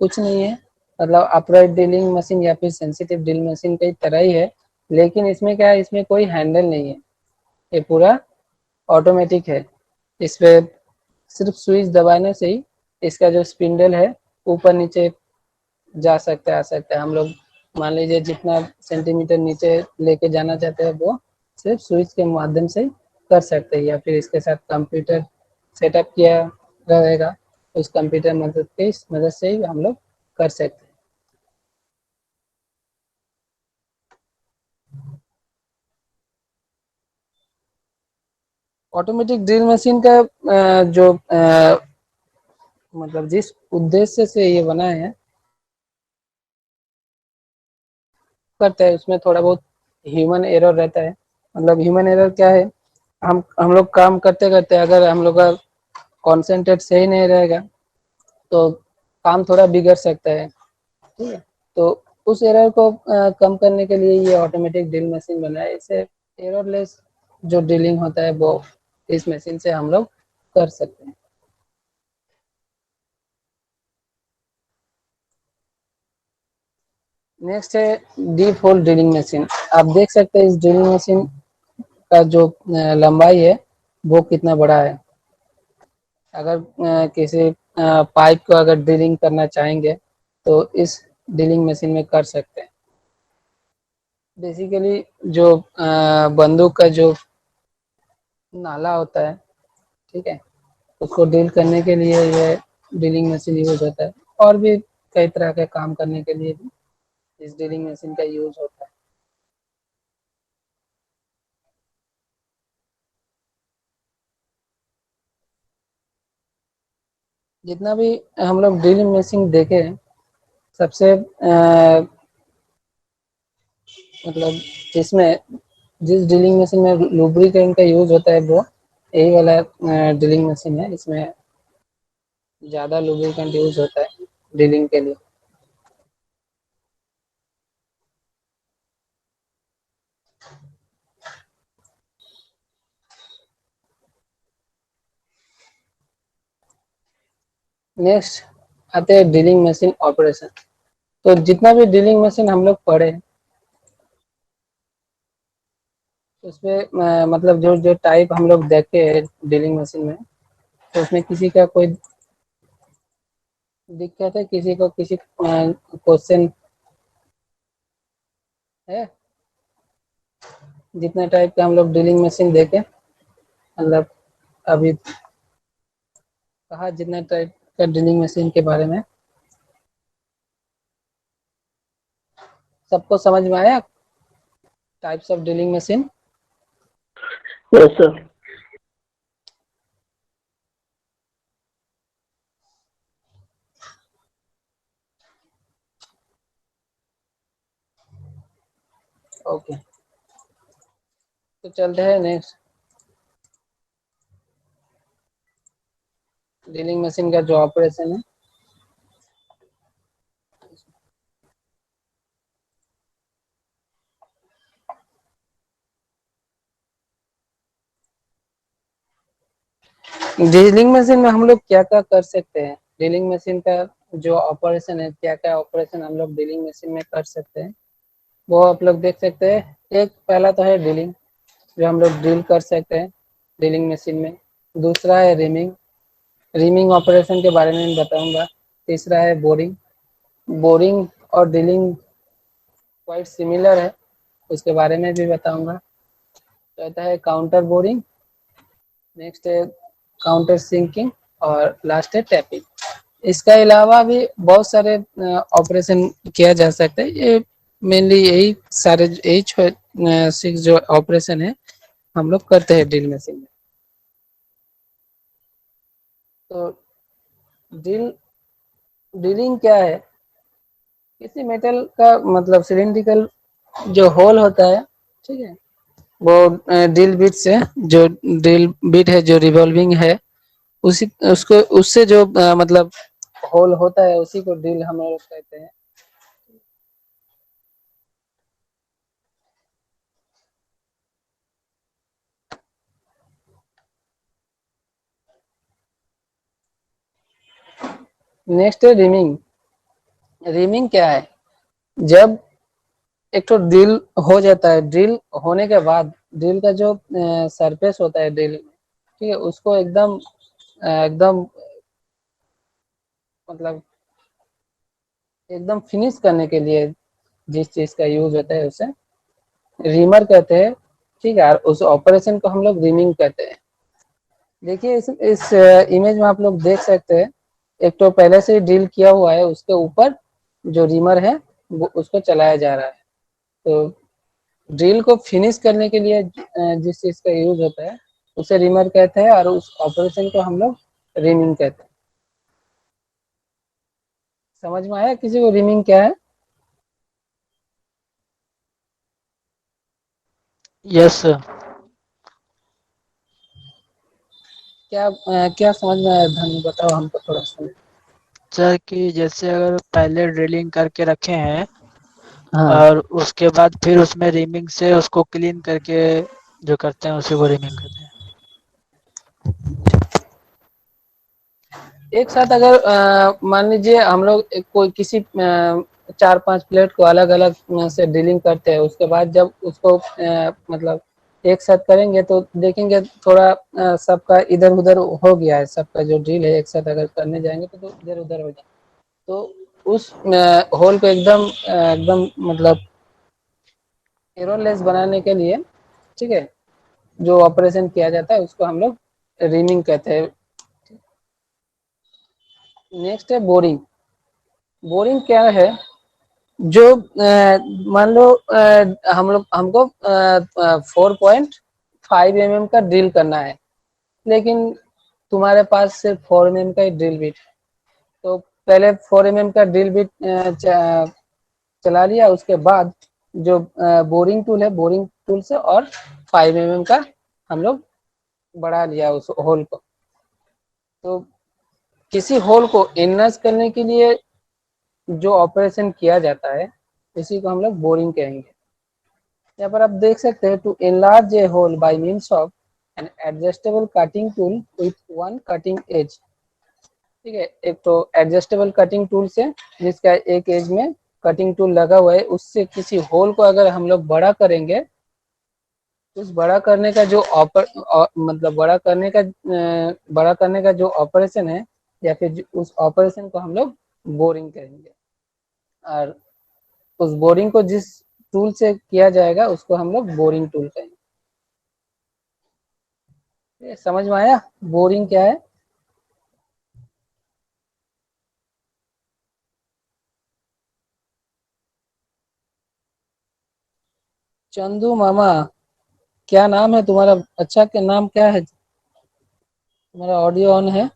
कुछ नहीं है, मतलब अपराइट ड्रिलिंग मशीन या फिर सेंसिटिव ड्रिल मशीन की तरह ही है, लेकिन इसमें क्या है, इसमें कोई हैंडल नहीं है, ये पूरा ऑटोमेटिक है। इस पे सिर्फ स्विच दबाने से ही इसका जो स्पिंडल है ऊपर नीचे जा सकता है आ सकता है। हम लोग मान लीजिए जितना सेंटीमीटर नीचे लेके जाना चाहते हैं वो सिर्फ स्विच के माध्यम से ही कर सकते हैं, या फिर इसके साथ कंप्यूटर सेटअप किया रहेगा, उस कंप्यूटर मदद से ही हम लोग कर सकते हैं। ऑटोमेटिक ड्रिल मशीन का जो मतलब जिस उद्देश्य से ये बना है करते हैं उसमें थोड़ा बहुत ह्यूमन एरर रहता है। मतलब ह्यूमन एरर क्या है, हम लोग काम करते करते अगर हम लोग का कॉन्सेंट्रेट सही नहीं रहेगा तो काम थोड़ा बिगड़ सकता है, ठीक है। तो उस एरर को कम करने के लिए ये ऑटोमेटिक ड्रिल मशीन बना है। इससे एररलेस जो ड्रिलिंग होता है वो इस मशीन से हम लोग कर सकते हैं। नेक्स्ट है डीप होल ड्रिलिंग मशीन। आप देख सकते हैं इस ड्रिलिंग मशीन का जो लंबाई है वो कितना बड़ा है। अगर किसी पाइप को अगर ड्रिलिंग करना चाहेंगे तो इस ड्रिलिंग मशीन में कर सकते हैं। बेसिकली जो बंदूक का जो नाला होता है, ठीक है, उसको ड्रिल करने के लिए ये ड्रिलिंग मशीन यूज होता है। और भी कई तरह के काम करने के लिए भी इस ड्रिलिंग मशीन का यूज होता है। जितना भी हम लोग ड्रिलिंग मशीन देखे हैं, सबसे मतलब जिसमें जिस ड्रिलिंग मशीन में लुब्रिकेंट का यूज होता है वो यही वाला ड्रिलिंग मशीन है। इसमें ज़्यादा लुब्रिकेंट यूज होता है ड्रिलिंग के लिए। नेक्स्ट आते हैं ड्रिलिंग मशीन ऑपरेशन। तो जितना भी ड्रिलिंग मशीन हम लोग पढ़े उसमें मतलब जो जो टाइप हम लोग देखे हैं ड्रिलिंग मशीन में, तो उसमें किसी का कोई दिक्कत है, किसी को किसी क्वेश्चन है? जितने टाइप के हम लोग ड्रिलिंग मशीन देखे, मतलब अभी कहा जितने टाइप का ड्रिलिंग मशीन के बारे में सबको समझ में आया types of drilling machine? Yes, sir. Okay, तो चलते हैं नेक्स्ट ड्रिलिंग मशीन का जो ऑपरेशन है। ड्रिलिंग मशीन में हम लोग क्या क्या कर सकते हैं, ड्रिलिंग मशीन का जो ऑपरेशन है, क्या क्या ऑपरेशन हम लोग ड्रिलिंग मशीन में कर सकते हैं वो आप लोग देख सकते हैं। एक पहला तो है ड्रिलिंग, जो हम लोग ड्रिल कर सकते हैं ड्रिलिंग मशीन में। दूसरा है रिमिंग, रिमिंग ऑपरेशन के बारे में बताऊंगा। तीसरा है बोरिंग, बोरिंग और ड्रिलिंग क्वाइट सिमिलर है, उसके बारे में भी बताऊंगा। चौथा है काउंटर बोरिंग, नेक्स्ट है काउंटर सिंकिंग और लास्ट है टैपिंग। इसका अलावा भी बहुत सारे ऑपरेशन किया जा सकता है। ये मेनली यही सारे यही 6 जो ऑपरेशन है हम लोग करते हैं ड्रिल मशीन में। तो ड्रिलिंग क्या है, किसी मेटल का मतलब सिलिंड्रिकल जो होल होता है, ठीक है, वो ड्रिल बिट से जो ड्रिल बिट है जो रिवॉल्विंग है उसी उसको उससे जो मतलब होल होता है उसी को ड्रिल हम लोग कहते हैं। नेक्स्ट है रिमिंग। रिमिंग क्या है, जब एक तो ड्रिल हो जाता है, ड्रिल होने के बाद ड्रिल का जो सरफेस होता है ड्रिल, ठीक है, उसको एकदम एकदम मतलब एकदम फिनिश करने के लिए जिस चीज का यूज होता है उसे रीमर कहते हैं, ठीक है। और उस ऑपरेशन को हम लोग रिमिंग कहते हैं। देखिए इस इमेज में आप लोग देख सकते हैं, एक तो पहले से ही ड्रिल किया हुआ है, उसके ऊपर जो रीमर है वो उसको चलाया जा रहा है। तो ड्रिल को फिनिश करने के लिए जिस चीज का यूज होता है उसे रिमर कहते हैं और उस ऑपरेशन को हम लोग रिमिंग कहते हैं। समझ में आया किसी को रिमिंग क्या है? Yes sir. क्या समझ में आया धन, बताओ हमको थोड़ा सा। सर कि जैसे अगर पहले ड्रिलिंग करके रखे हैं हाँ, और उसके बाद फिर उसमें रिमिंग से उसको क्लीन करके जो करते हैं उसी को रिमिंग कहते हैं। एक साथ अगर मान लीजिए हम लोग कोई किसी 4-5 प्लेट को अलग अलग से ड्रिलिंग करते हैं, उसके बाद जब उसको मतलब एक साथ करेंगे तो देखेंगे थोड़ा सबका इधर उधर हो गया है, सबका जो ड्रिल है एक साथ अगर करने जाएंगे तो इधर उधर हो जाए। तो उस होल को एकदम मतलब एररलेस बनाने के लिए, ठीक है, जो ऑपरेशन किया जाता है उसको हम लोग रीमिंग कहते हैं। नेक्स्ट है बोरिंग। बोरिंग क्या है? जो मान लो हम लोग हमको 4.5 mm का ड्रिल करना है, लेकिन तुम्हारे पास सिर्फ 4 mm का ही ड्रिल बिट है। तो पहले 4 mm का ड्रिल बिट चला लिया, उसके बाद जो बोरिंग टूल है, बोरिंग टूल से और 5 mm का हम लोग बढ़ा लिया उस होल को। तो किसी होल को इनर्स करने के लिए जो ऑपरेशन किया जाता है इसी को हम लोग बोरिंग कहेंगे। यहाँ पर आप देख सकते हैं, to enlarge a hole by means of an adjustable cutting tool with one cutting edge. ठीक है, एक तो एडजस्टेबल कटिंग टूल से जिसका एक एज में कटिंग टूल लगा हुआ है, उससे किसी होल को अगर हम लोग बड़ा करेंगे, उस बड़ा करने का जो मतलब बड़ा करने का जो ऑपरेशन है, या फिर उस ऑपरेशन को हम लोग बोरिंग करेंगे। और उस बोरिंग को जिस टूल से किया जाएगा उसको हम लोग बोरिंग टूल कहेंगे। ये समझ में आया बोरिंग क्या है? चंदू मामा, क्या नाम है तुम्हारा? अच्छा, क्या नाम क्या है तुम्हारा? ऑडियो ऑन है?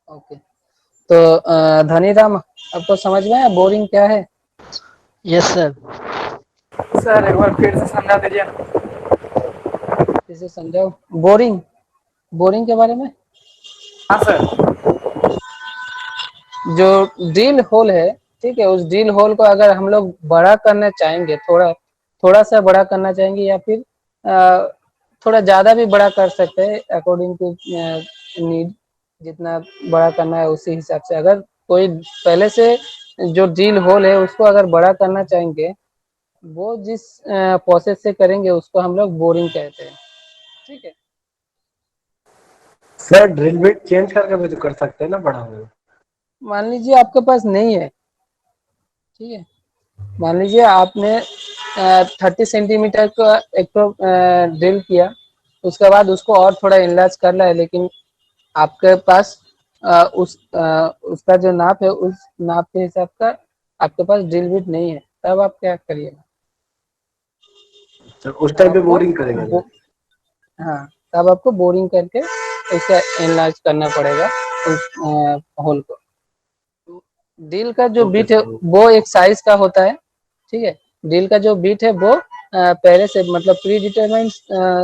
ओके। तो धनीराम, आपको समझ में आया बोरिंग क्या है? Yes sir. सर एक बार फिर से समझा दीजिए ना। इसे समझाओ बोरिंग, बोरिंग के बारे में। हाँ सर। जो ड्रिल होल है, ठीक है, उस ड्रिल होल को अगर हम लोग बड़ा करना चाहेंगे, थोड़ा थोड़ा सा बड़ा करना चाहेंगे, या फिर थोड़ा ज़्यादा भी बड़ा कर सकते हैं अकॉर्डिंग टू नीड। जितना बड़ा करना है उसी हिसाब से, अगर कोई पहले से जो ड्रिल होल है उसको अगर बड़ा करना चाहेंगे, वो जिस प्रोसेस से करेंगे उसको हम लोग बोरिंग कहते हैं। ठीक है, सर ड्रिल बिट चेंज करके भी तो कर सकते हैं ना बड़ा में। मान लीजिए आपके पास नहीं है, ठीक है, मान लीजिए आपने 30 सेंटीमीटर का एक तो ड्रिल किया, उसके बाद उसको और थोड़ा इनलार्ज करना है, लेकिन आपके पास उसका जो नाप है उस नाप के हिसाब का आपके पास ड्रिल बिट नहीं है, तब आप क्या करिएगा? सर उस तब टाइम पे आपको बोरिंग करेंगे ना। हाँ, तब आपको बोरिंग करके उसका एनलार्ज करना पड़ेगा उस होल को। ड्रिल का जो ओके बिट है सर। वो एक साइज का होता है, ठीक है। ड्रिल का जो बिट है वो पहले से मतलब प्री डिटरमाइंड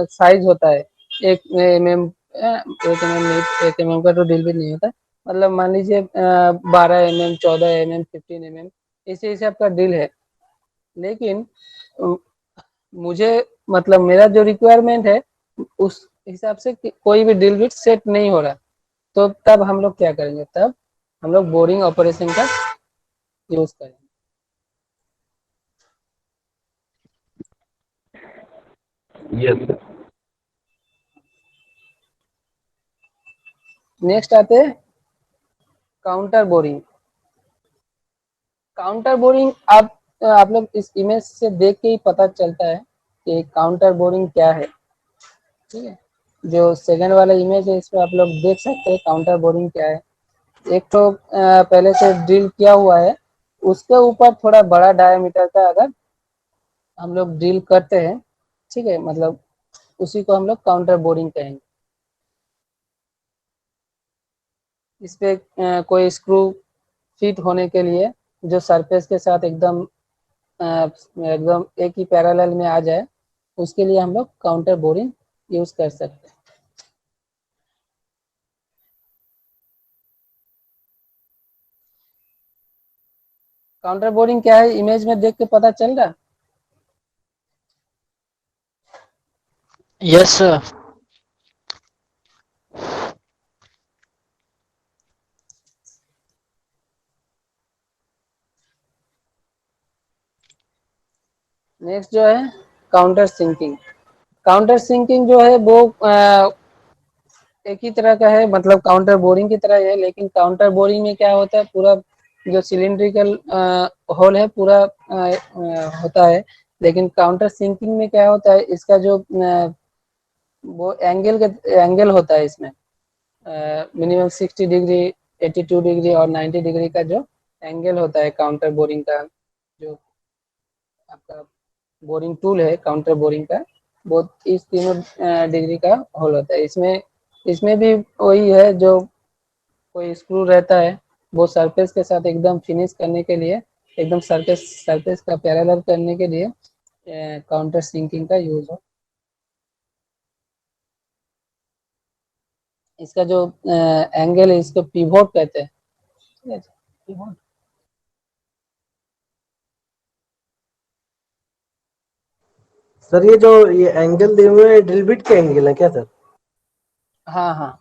साइज होता है। 1 mm, 1 mm नहीं, 1 mm का तो ड्रिल बिट नहीं होता, मतलब मान लीजिए 12 mm, 14 mm, 15 mm, इसी हिसाब का ड्रिल है। लेकिन मुझे मतलब मेरा जो रिक्वायरमेंट है उस हिसाब से कोई भी ड्रिल बिट सेट नहीं हो रहा, तो तब हम लोग क्या करेंगे? तब हम लोग बोरिंग ऑपरेशन का यूज करेंगे। Yes sir. नेक्स्ट आते हैं काउंटर बोरिंग। काउंटर बोरिंग आप लोग इस इमेज से देख के ही पता चलता है कि काउंटर बोरिंग क्या है। ठीक है, जो सेकंड वाला इमेज है इसमें आप लोग देख सकते हैं काउंटर बोरिंग क्या है। एक तो पहले से ड्रिल किया हुआ है, उसके ऊपर थोड़ा बड़ा डायमीटर का अगर हम लोग ड्रिल करते हैं, ठीक है, मतलब उसी को हम लोग काउंटर बोरिंग कहेंगे। इस पे कोई स्क्रू फिट होने के लिए जो सरफेस के साथ एकदम एकदम एक ही पैरेलल में आ जाए, उसके लिए हम लोग काउंटर बोरिंग यूज कर सकते हैं। काउंटर बोरिंग क्या है, इमेज में देख के पता चल रहा है? Yes sir. नेक्स्ट जो है काउंटर सिंकिंग। काउंटर सिंकिंग जो है वो एक ही तरह का है, मतलब काउंटर बोरिंग की तरह है, लेकिन काउंटर बोरिंग में क्या होता है, पूरा जो सिलिंड्रिकल होल है पूरा होता है, लेकिन काउंटर सिंकिंग में क्या होता है, इसका जो वो एंगल होता है इसमें मिनिमम 60 डिग्री, 82 डिग्री और 90 डिग्री का जो एंगल होता है काउंटर बोरिंग का, जो आपका बोरिंग टूल है काउंटर बोरिंग का, वो इस तीनों डिग्री का होल होता है। इसमें इसमें भी वही है, जो कोई स्क्रू रहता है वो सरफेस के साथ एकदम फिनिश करने के लिए, एकदम सरफेस सरफेस का पैरेलल करने के लिए काउंटर सिंकिंग का यूज हो। इसका जो एंगल है इसको पिवोट कहते हैं, ठीक है, पिवोट। सर ये एंगल दिए हुए हैं ड्रिल बिट के एंगल है क्या सर? हाँ हाँ,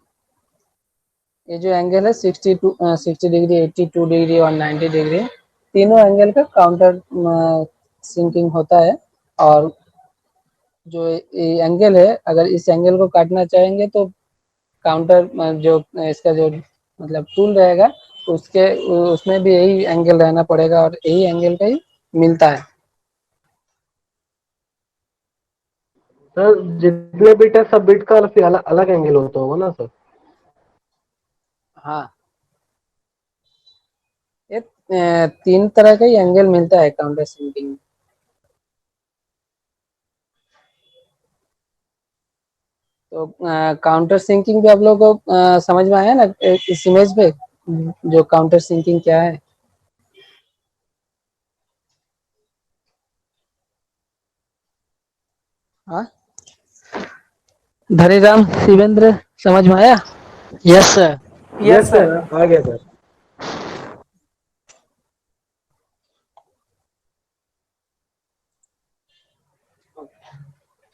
ये जो एंगल है 60 डिग्री, 82 डिग्री और 90 डिग्री, तीनों एंगल का काउंटर सिंकिंग होता है। और जो एंगल है, अगर इस एंगल को काटना चाहेंगे तो काउंटर जो इसका जो मतलब टूल रहेगा, उसके उसमें भी यही एंगल रहना पड़ेगा और यही एंगल का ही मिलता है। सर जितने बिट है सब बिट का फिर अलग अलग एंगल होता होगा ना सर? हाँ, ये तीन तरह का ही एंगल मिलता है काउंटर सिंकिंग में। तो काउंटर सिंकिंग भी आप लोगों को समझ में आया ना इस इमेज पे, जो काउंटर सिंकिंग क्या है? हाँ, धनीराम, शिवेंद्र, समझ में आया? Yes sir. यस सर, आ गया सर।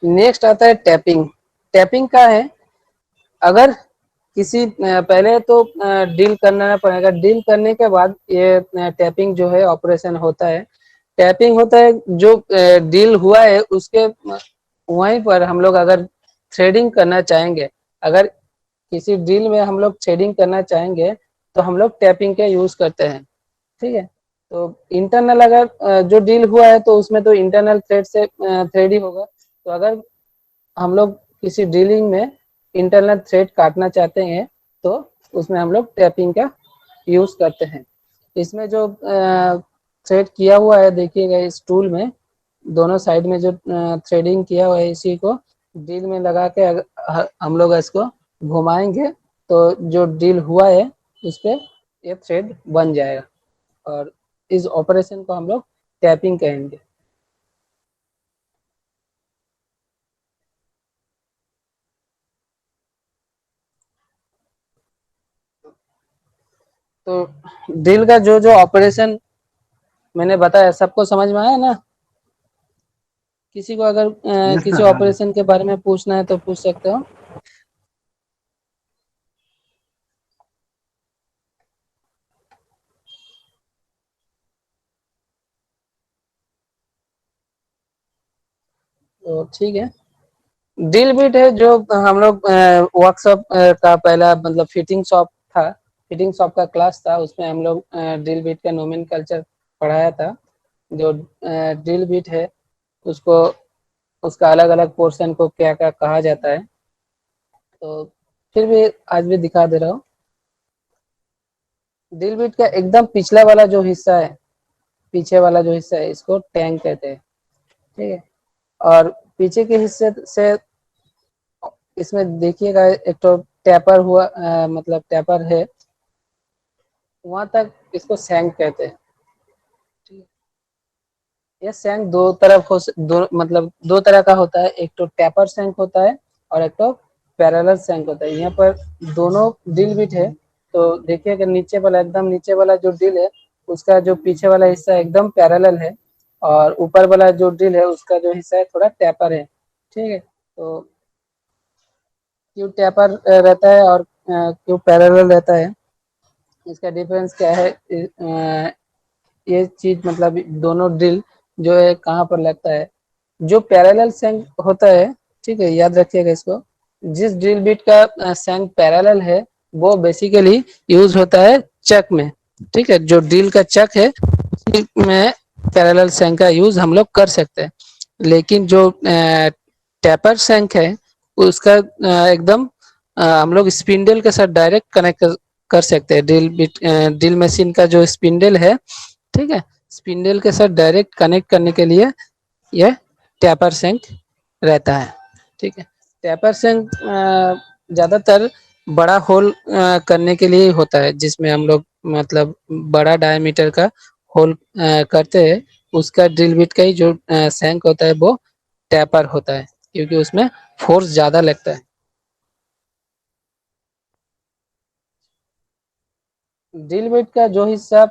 नेक्स्ट आता है टैपिंग। टैपिंग का है, अगर किसी पहले तो डील करना पड़ेगा, डील करने के बाद ये टैपिंग जो है ऑपरेशन होता है। टैपिंग होता है जो डील हुआ है उसके वहीं पर हम लोग अगर थ्रेडिंग करना चाहेंगे, अगर किसी डील में हम लोग थ्रेडिंग करना चाहेंगे तो हम लोग टैपिंग का यूज करते हैं, ठीक है। तो इंटरनल अगर जो डील हुआ है तो उसमें तो इंटरनल थ्रेड से थ्रेड ही होगा। तो अगर हम लोग किसी डीलिंग में इंटरनल थ्रेड काटना चाहते हैं तो उसमें हम लोग टैपिंग का यूज करते हैं। इसमें जो थ्रेड किया हुआ है देखिएगा इस टूल में, दोनों साइड में जो थ्रेडिंग किया हुआ है इसी को डील में लगा के हम लोग इसको घुमाएंगे तो जो डील हुआ है उस पर ये थ्रेड बन जाएगा, और इस ऑपरेशन को हम लोग टैपिंग कहेंगे। तो डील का जो जो ऑपरेशन मैंने बताया सबको समझ में आया ना? किसी को अगर यस किसी सर, आ गया। ऑपरेशन के बारे में पूछना है तो पूछ सकते हो। तो ठीक है, ड्रिल बिट है जो हम लोग वर्कशॉप का पहला मतलब फिटिंग शॉप था, फिटिंग शॉप का क्लास था, उसमें हम लोग ड्रिल बिट का नोमेनकल्चर पढ़ाया था। जो ड्रिल बिट है उसको, उसका अलग अलग पोर्शन को क्या क्या कहा जाता है, तो फिर भी आज भी दिखा दे रहा हूँ। ड्रिल बिट का एकदम पिछला वाला जो हिस्सा है, पीछे वाला जो हिस्सा है इसको टैंक कहते हैं, ठीक है। और पीछे के हिस्से से इसमें देखिएगा एक तो टैपर हुआ मतलब टैपर है, वहां तक इसको सैंक कहते हैं। ये सैंक दो तरफ दो मतलब दो तरह का होता है, एक तो टैपर सैंक होता है और एक तो पैरेलल सैंक होता है। यहाँ पर दोनों ड्रिल बिट है, तो देखिए अगर नीचे वाला एकदम नीचे वाला जो ड्रिल है उसका जो पीछे वाला हिस्सा एकदम पैरेलल है और ऊपर वाला जो ड्रिल है उसका जो हिस्सा है थोड़ा टैपर है। ठीक है, तो क्यों टैपर रहता है और क्यों पैरेलल रहता है, इसका डिफरेंस क्या है? ये चीज मतलब दोनों ड्रिल जो है कहाँ पर लगता है। जो पैरेलल सैंक होता है, ठीक है, याद रखिएगा इसको, जिस ड्रिल बिट का सैंक पैरेलल है वो बेसिकली यूज होता है चक में। ठीक है, जो ड्रिल का चक है उसी में पैरेलल सैंक का यूज हम लोग कर सकते हैं। लेकिन जो टैपर सैंक है उसका एकदम हम लोग स्पिंडल के साथ डायरेक्ट कनेक्ट कर सकते हैं। ड्रिल मशीन का जो स्पिंडल है, ठीक है, स्पिंडल के साथ डायरेक्ट कनेक्ट करने के लिए यह टैपर सैंक रहता है। ठीक है, टैपर सैंक ज़्यादातर बड़ा होल करने के लिए होता है, जिसमें हम लोग मतलब बड़ा डायमीटर का होल करते हैं। उसका ड्रिल बिट का ही जो सैंक होता है वो टैपर होता है, क्योंकि उसमें फोर्स ज़्यादा लगता है। ड्रिल बिट का जो हिस्सा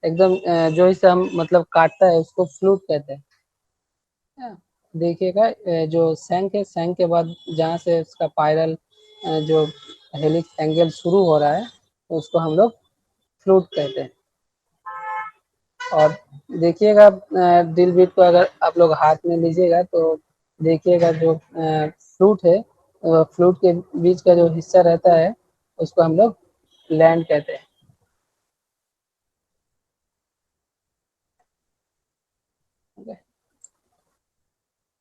एकदम जो हिस्सा हम मतलब काटता है उसको फ्लूट कहते हैं। देखिएगा जो सैंक है, सैंक के बाद जहाँ से उसका पायरल जो हेलिक्स एंगल शुरू हो रहा है उसको हम लोग फ्लूट कहते हैं। और देखिएगा ड्रिल बिट को अगर आप लोग हाथ में लीजिएगा तो देखिएगा जो फ्लूट है, फ्लूट के बीच का जो हिस्सा रहता है उसको हम लोग लैंड कहते हैं।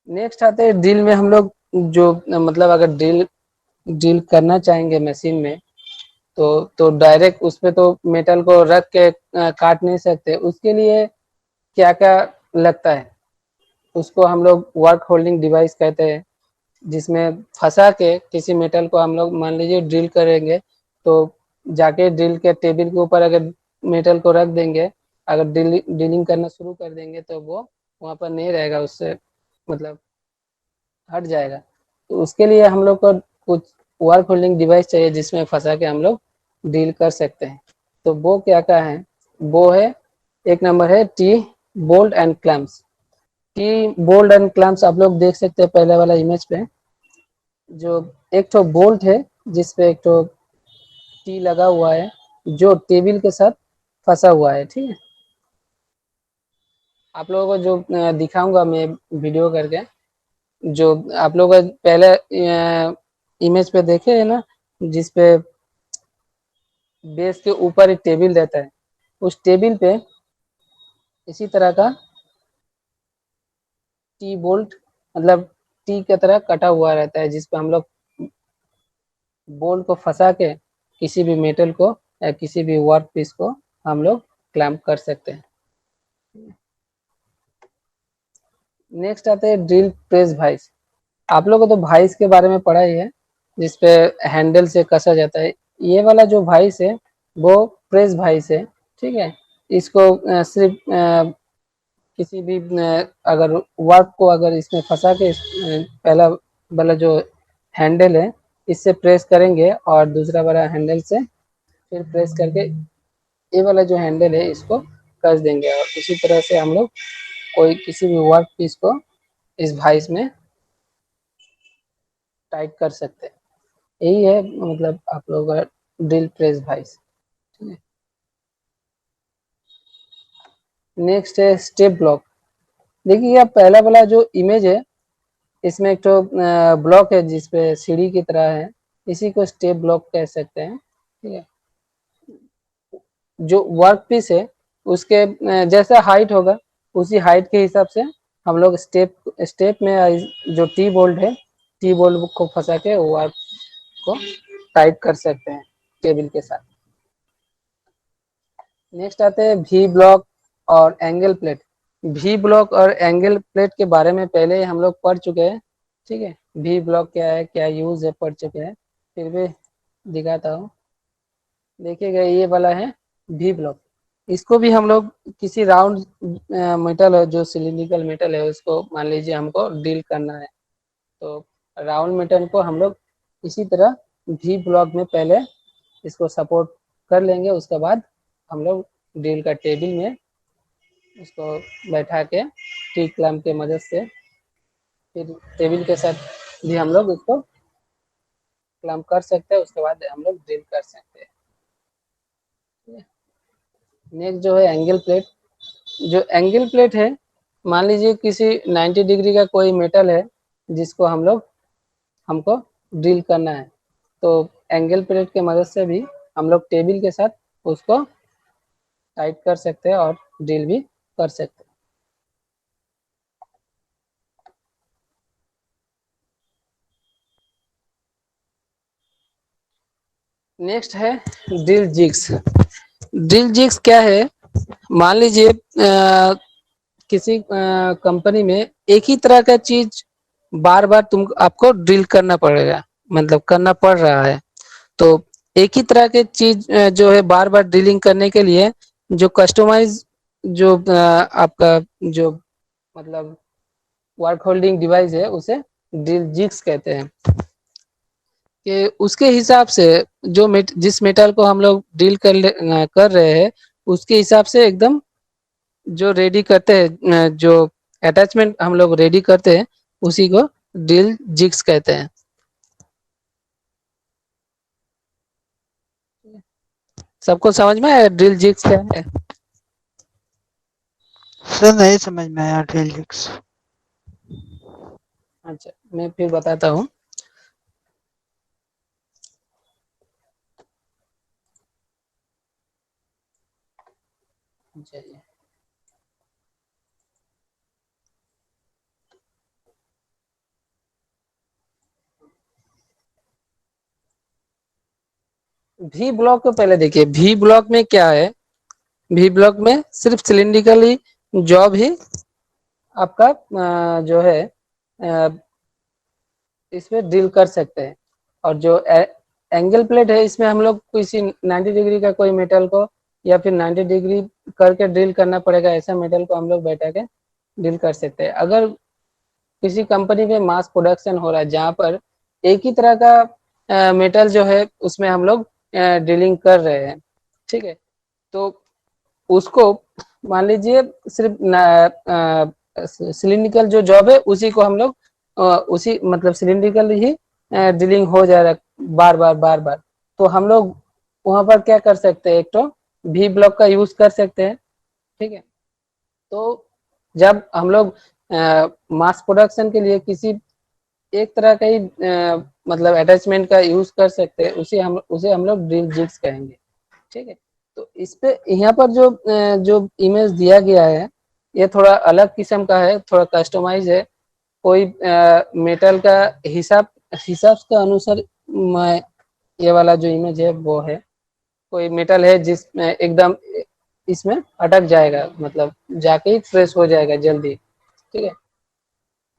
नेक्स्ट आते हैं ड्रिल में हम लोग जो मतलब अगर ड्रिल ड्रिल करना चाहेंगे मशीन में तो डायरेक्ट उस पे तो मेटल को रख के काट नहीं सकते। उसके लिए क्या क्या लगता है, उसको हम लोग वर्क होल्डिंग डिवाइस कहते हैं, जिसमें फंसा के किसी मेटल को हम लोग मान लीजिए ड्रिल करेंगे तो जाके ड्रिल के टेबल के ऊपर अगर मेटल को रख देंगे, अगर ड्रिलिंग करना शुरू कर देंगे तो वो वहाँ पर नहीं रहेगा, उससे मतलब हट जाएगा। तो उसके लिए हम लोग को कुछ वर्क होल्डिंग डिवाइस चाहिए जिसमें फंसा के हम लोग डील कर सकते हैं। तो वो क्या क्या है, वो है एक नंबर है T bolt and clamps. T bolt and clamps आप लोग देख सकते हैं पहले वाला इमेज पे, जो एक तो बोल्ट है जिसपे एक तो टी लगा हुआ है जो टेबल के साथ फंसा हुआ है। ठीक है, आप लोगों को जो दिखाऊंगा मैं वीडियो करके, जो आप लोग पहले इमेज पे देखे है ना, जिसपे बेस के ऊपर एक टेबल रहता है, उस टेबल पे इसी तरह का टी बोल्ट मतलब टी की तरह कटा हुआ रहता है, जिसपे हम लोग बोल्ट को फंसा के किसी भी मेटल को या किसी भी वर्क पीस को हम लोग क्लैंप कर सकते हैं। नेक्स्ट आते हैं ड्रिल प्रेस भाइस। आप लोगों को तो भाइस के बारे में पढ़ा ही है, जिसपे हैंडल से कसा जाता है। ये वाला जो भाइस है वो प्रेस भाइस है। ठीक है, इसको सिर्फ किसी भी अगर वर्क को अगर इसमें फंसा के पहला वाला जो हैंडल है इससे प्रेस करेंगे और दूसरा वाला हैंडल से फिर प्रेस करके ये वाला जो हैंडल है इसको कस देंगे, और इसी तरह से हम लोग कोई किसी भी वर्क पीस को इस भाइस में टाइट कर सकते हैं। यही है मतलब आप लोगों का ड्रिल प्रेस भाइस। नेक्स्ट है स्टेप ब्लॉक। देखिए आप पहला वाला जो इमेज है इसमें एक तो ब्लॉक है जिसपे सीढ़ी की तरह है, इसी को स्टेप ब्लॉक कह सकते हैं। ठीक है, जो वर्क पीस है उसके जैसा हाइट होगा उसी हाइट के हिसाब से हम लोग स्टेप में जो टी बोल्ट है, टी बोल्ट को फंसा के वर्क को टाइट कर सकते हैं केबल के साथ। नेक्स्ट आते हैं वी ब्लॉक और एंगल प्लेट। वी ब्लॉक और एंगल प्लेट के बारे में पहले हम लोग पढ़ चुके हैं, ठीक है। वी ब्लॉक क्या है, क्या यूज है, पढ़ चुके हैं, फिर भी दिखाता हूँ। देखिएगा ये वाला है वी ब्लॉक। इसको भी हम लोग किसी राउंड मेटल है, जो सिलिंड्रिकल मेटल है, उसको मान लीजिए हमको डील करना है, तो राउंड मेटल को हम लोग इसी तरह वी ब्लॉक में पहले इसको सपोर्ट कर लेंगे, उसके बाद हम लोग ड्रिल का टेबल में उसको बैठा के टी क्लैंप के मदद से फिर टेबल के साथ भी हम लोग उसको क्लैंप कर सकते हैं, उसके बाद हम लोग ड्रिल कर सकते हैं। नेक्स्ट जो है एंगल प्लेट। जो एंगल प्लेट है, मान लीजिए किसी 90 डिग्री का कोई मेटल है जिसको हमको ड्रिल करना है, तो एंगल प्लेट के मदद से भी हम लोग टेबल के साथ उसको टाइट कर सकते हैं और ड्रिल भी कर सकते हैं। नेक्स्ट है ड्रिल जिग्स। ड्रिल जिग्स क्या है, मान लीजिए किसी कंपनी में एक ही तरह का चीज बार बार आपको ड्रिल करना पड़ेगा, मतलब करना पड़ रहा है, तो एक ही तरह के चीज जो है बार बार ड्रिलिंग करने के लिए जो कस्टमाइज जो आपका जो मतलब वर्क होल्डिंग डिवाइस है, उसे ड्रिल जिग्स कहते हैं। कि उसके हिसाब से जो जिस मेटल को हम लोग ड्रिल कर रहे हैं, उसके हिसाब से एकदम जो रेडी करते हैं, जो अटैचमेंट हम लोग रेडी करते हैं, उसी को ड्रिल जिग्स कहते हैं। सबको समझ में आया ड्रिल जिग्स क्या है? सर नहीं समझ में आया ड्रिल जिग्स। अच्छा, मैं फिर बताता हूँ। चलिए, वी ब्लॉक को पहले देखिए। वी ब्लॉक में क्या है, वी ब्लॉक में सिर्फ सिलिंड्रिकली जॉब ही आपका जो है इसमें ड्रिल कर सकते हैं। और जो एंगल प्लेट है, इसमें हम लोग किसी 90 डिग्री का कोई मेटल को या फिर 90 डिग्री करके ड्रिल करना पड़ेगा, ऐसा मेटल को हम लोग बैठा के ड्रिल कर सकते हैं। अगर किसी कंपनी में मास प्रोडक्शन हो रहा है जहाँ पर एक ही तरह का मेटल जो है उसमें हम लोग ड्रिलिंग कर रहे हैं, ठीक है, तो उसको मान लीजिए सिर्फ सिलिंड्रिकल जो जॉब है उसी को हम लोग उसी मतलब सिलिंड्रिकल ही ड्रिलिंग हो जा रहा है बार बार बार बार, तो हम लोग वहां पर क्या कर सकते हैं, एक तो वी ब्लॉक का यूज कर सकते हैं, ठीक है। तो जब हम लोग मास प्रोडक्शन के लिए किसी एक तरह का ही मतलब अटैचमेंट का यूज कर सकते हैं, उसे हम लोग ड्रिल जिग्स कहेंगे, ठीक है। तो इस पे यहाँ पर जो इमेज दिया गया है, ये थोड़ा अलग किस्म का है, थोड़ा कस्टमाइज है। कोई मेटल का हिसाब हिसाब के अनुसार ये वाला जो इमेज है वो है। कोई मेटल है जिसमें एकदम इसमें अटक जाएगा, मतलब जाके ही फ्रेश हो जाएगा जल्दी, ठीक है।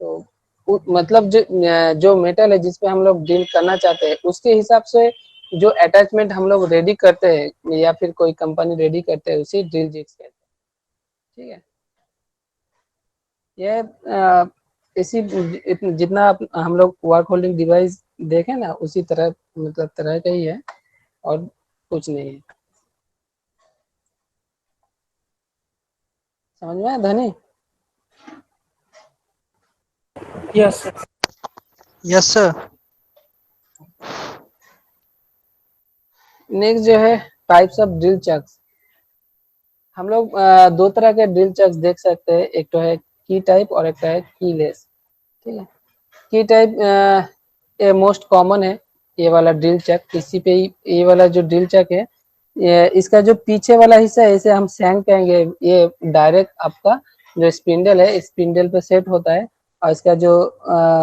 तो मतलब जो मेटल है जिसपे हम लोग डील करना चाहते हैं, उसके हिसाब से जो अटैचमेंट हम लोग रेडी करते हैं या फिर कोई कंपनी रेडी करते हैं, उसी ड्रिल जिग्स कहते हैं, ठीक है। ये इसी जितना हम लोग वर्क होल्डिंग डिवाइस देखें ना, उसी तरह मतलब तरह का ही है और कुछ नहीं है। समझ में आया धनी? Yes sir. Yes sir. Next जो है टाइप्स ऑफ ड्रिल चक्स। हम लोग दो तरह के ड्रिल चक्स देख सकते हैं, एक तो है की टाइप और एक है कीलेस, ठीक है। की टाइप ये मोस्ट कॉमन है, ये वाला ड्रिल चक। इसी पे ये वाला जो ड्रिल चक है, ये इसका जो पीछे वाला हिस्सा है इसे हम सैंक कहेंगे। ये डायरेक्ट आपका जो स्पिंडल है, स्पिंडल पे सेट होता है, और इसका जो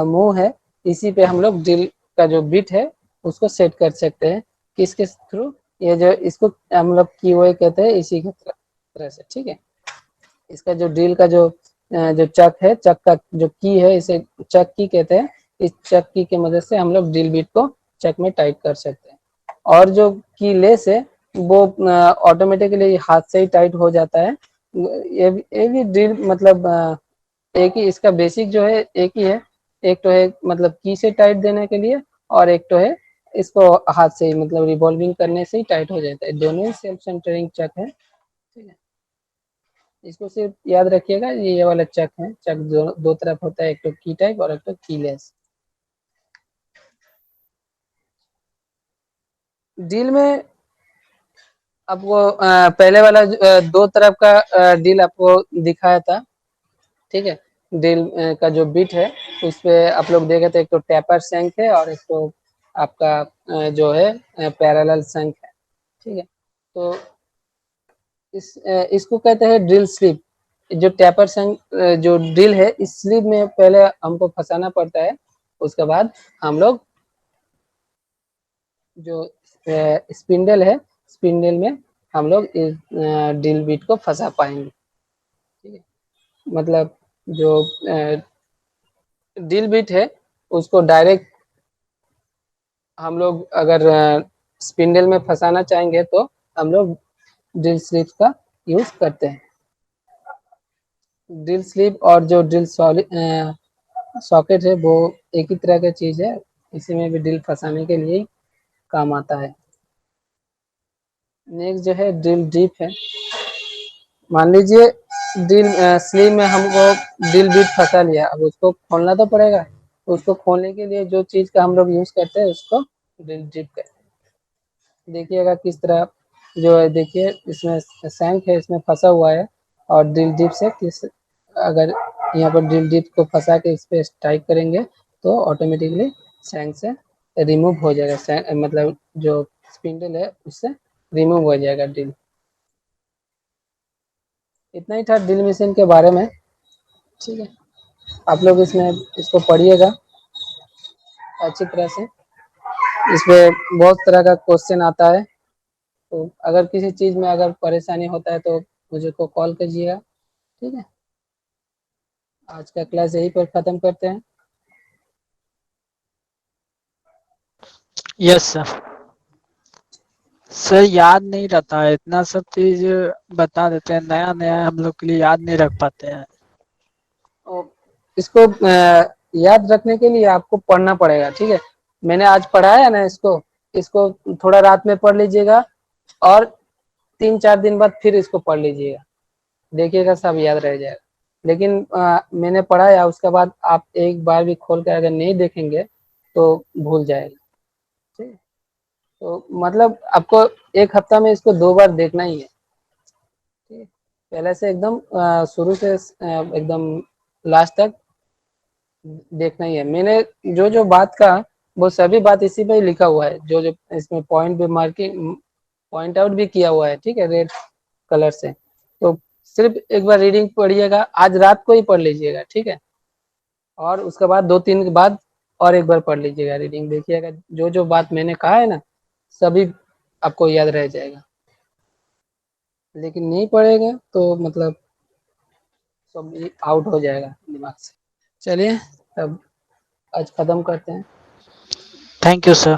मुंह है, इसी पे हम लोग ड्रिल का जो बिट है उसको सेट कर सकते हैं। किसके थ्रू? ये जो इसको हम लोग की वो कहते हैं, इसी के तरह से, ठीक है। इसका जो ड्रिल का जो चक है, चक का जो की है, इसे चक की कहते हैं। इस चक की की मदद से हम लोग ड्रिल बिट को चक में टाइट कर सकते हैं। और जो की लेस है वो ऑटोमेटिकली हाथ से ही टाइट हो जाता है। ये भी ड्रिल मतलब एक ही इसका बेसिक जो है एक ही है। एक तो है मतलब की से टाइट देने के लिए, और एक तो है इसको हाथ से ही मतलब रिवॉल्विंग करने से ही टाइट हो जाता है। दोनों ही सेल्फ सेंटरिंग चक है, ठीक है। इसको सिर्फ याद रखिएगा, ये वाला चक है। चक दो तरफ होता है, एक तो की टाइप और एक तो कीलेस। डील में आपको पहले वाला दो तरफ का डील आपको दिखाया था, ठीक है। डील का जो बिट है उस पे आप लोग देखे थे, एक तो टैपर शंक है और एक तो आपका जो है पैरेलल शंक है, ठीक है। तो इसको कहते हैं ड्रिल स्लिप। जो टैपर शंक जो ड्रिल है, इस स्लिप में पहले हमको फंसाना पड़ता है। उसके बाद हम लोग जो स्पिंडल है, स्पिंडल में हम लोग इस ड्रिल बिट को फंसा पाएंगे, ठीक है। मतलब जो ड्रिल बिट है उसको डायरेक्ट हम लोग अगर स्पिंडल में फंसाना चाहेंगे तो हम लोग ड्रिल स्लिप का यूज करते हैं। ड्रिल स्लिप और जो ड्रिल सॉकेट है वो एक ही तरह का चीज है। इसी में भी ड्रिल फंसाने के लिए काम आता है। नेक्स्ट जो है ड्रिल डीप है। मान लीजिए ड्रिल स्लीव में हमको ड्रिल बिट फंसा लिया, अब उसको खोलना तो पड़ेगा। उसको खोलने के लिए जो चीज का हम लोग यूज करते हैं उसको ड्रिल डीप कहते हैं। देखिएगा किस तरह जो है, देखिए इसमें सैंक है, इसमें फंसा हुआ है। और ड्रिल डिप से किस अगर यहाँ पर ड्रिल डिप को फंसा के इस पे स्ट्राइक करेंगे तो ऑटोमेटिकली सैंक से रिमूव हो जाएगा। मतलब जो स्पिंडल है उससे रिमूव हो जाएगा ड्रिल। इतना ही था ड्रिल मशीन के बारे में, ठीक है। आप लोग इसमें इसको पढ़िएगा अच्छी तरह से। इसमें बहुत तरह का क्वेश्चन आता है, तो अगर किसी चीज़ में अगर परेशानी होता है तो मुझे को कॉल कीजिएगा, ठीक है। आज का क्लास यहीं पर ख़त्म करते हैं। Yes sir. सर याद नहीं रहता है, इतना सब चीज बता देते हैं, नया नया हम लोग के लिए याद नहीं रख पाते हैं। और इसको याद रखने के लिए आपको पढ़ना पड़ेगा, ठीक है। मैंने आज पढ़ाया ना इसको, इसको थोड़ा रात में पढ़ लीजिएगा और 3-4 दिन बाद फिर इसको पढ़ लीजिएगा, देखिएगा सब याद रह जाएगा। लेकिन मैंने पढ़ाया उसके बाद आप एक बार भी खोल कर अगर नहीं देखेंगे तो भूल जाएगा, ठीक है। तो मतलब आपको एक हफ्ता में इसको 2 बार देखना ही है, ठीक है। पहले से एकदम शुरू से एकदम लास्ट तक देखना ही है। मैंने जो जो बात कहा वो सभी बात इसी पे ही लिखा हुआ है, जो जो इसमें पॉइंट भी मार्किंग पॉइंट आउट भी किया हुआ है, ठीक है, रेड कलर से। तो सिर्फ एक बार रीडिंग पढ़िएगा, आज रात को ही पढ़ लीजिएगा, ठीक है। और उसके बाद 2-3 के बाद और एक बार पढ़ लीजिएगा रीडिंग, देखिएगा जो जो बात मैंने कहा है ना सभी आपको याद रह जाएगा। लेकिन नहीं पढ़ेगा तो मतलब सब आउट हो जाएगा दिमाग से। चलिए तब आज खत्म करते हैं। Thank you sir.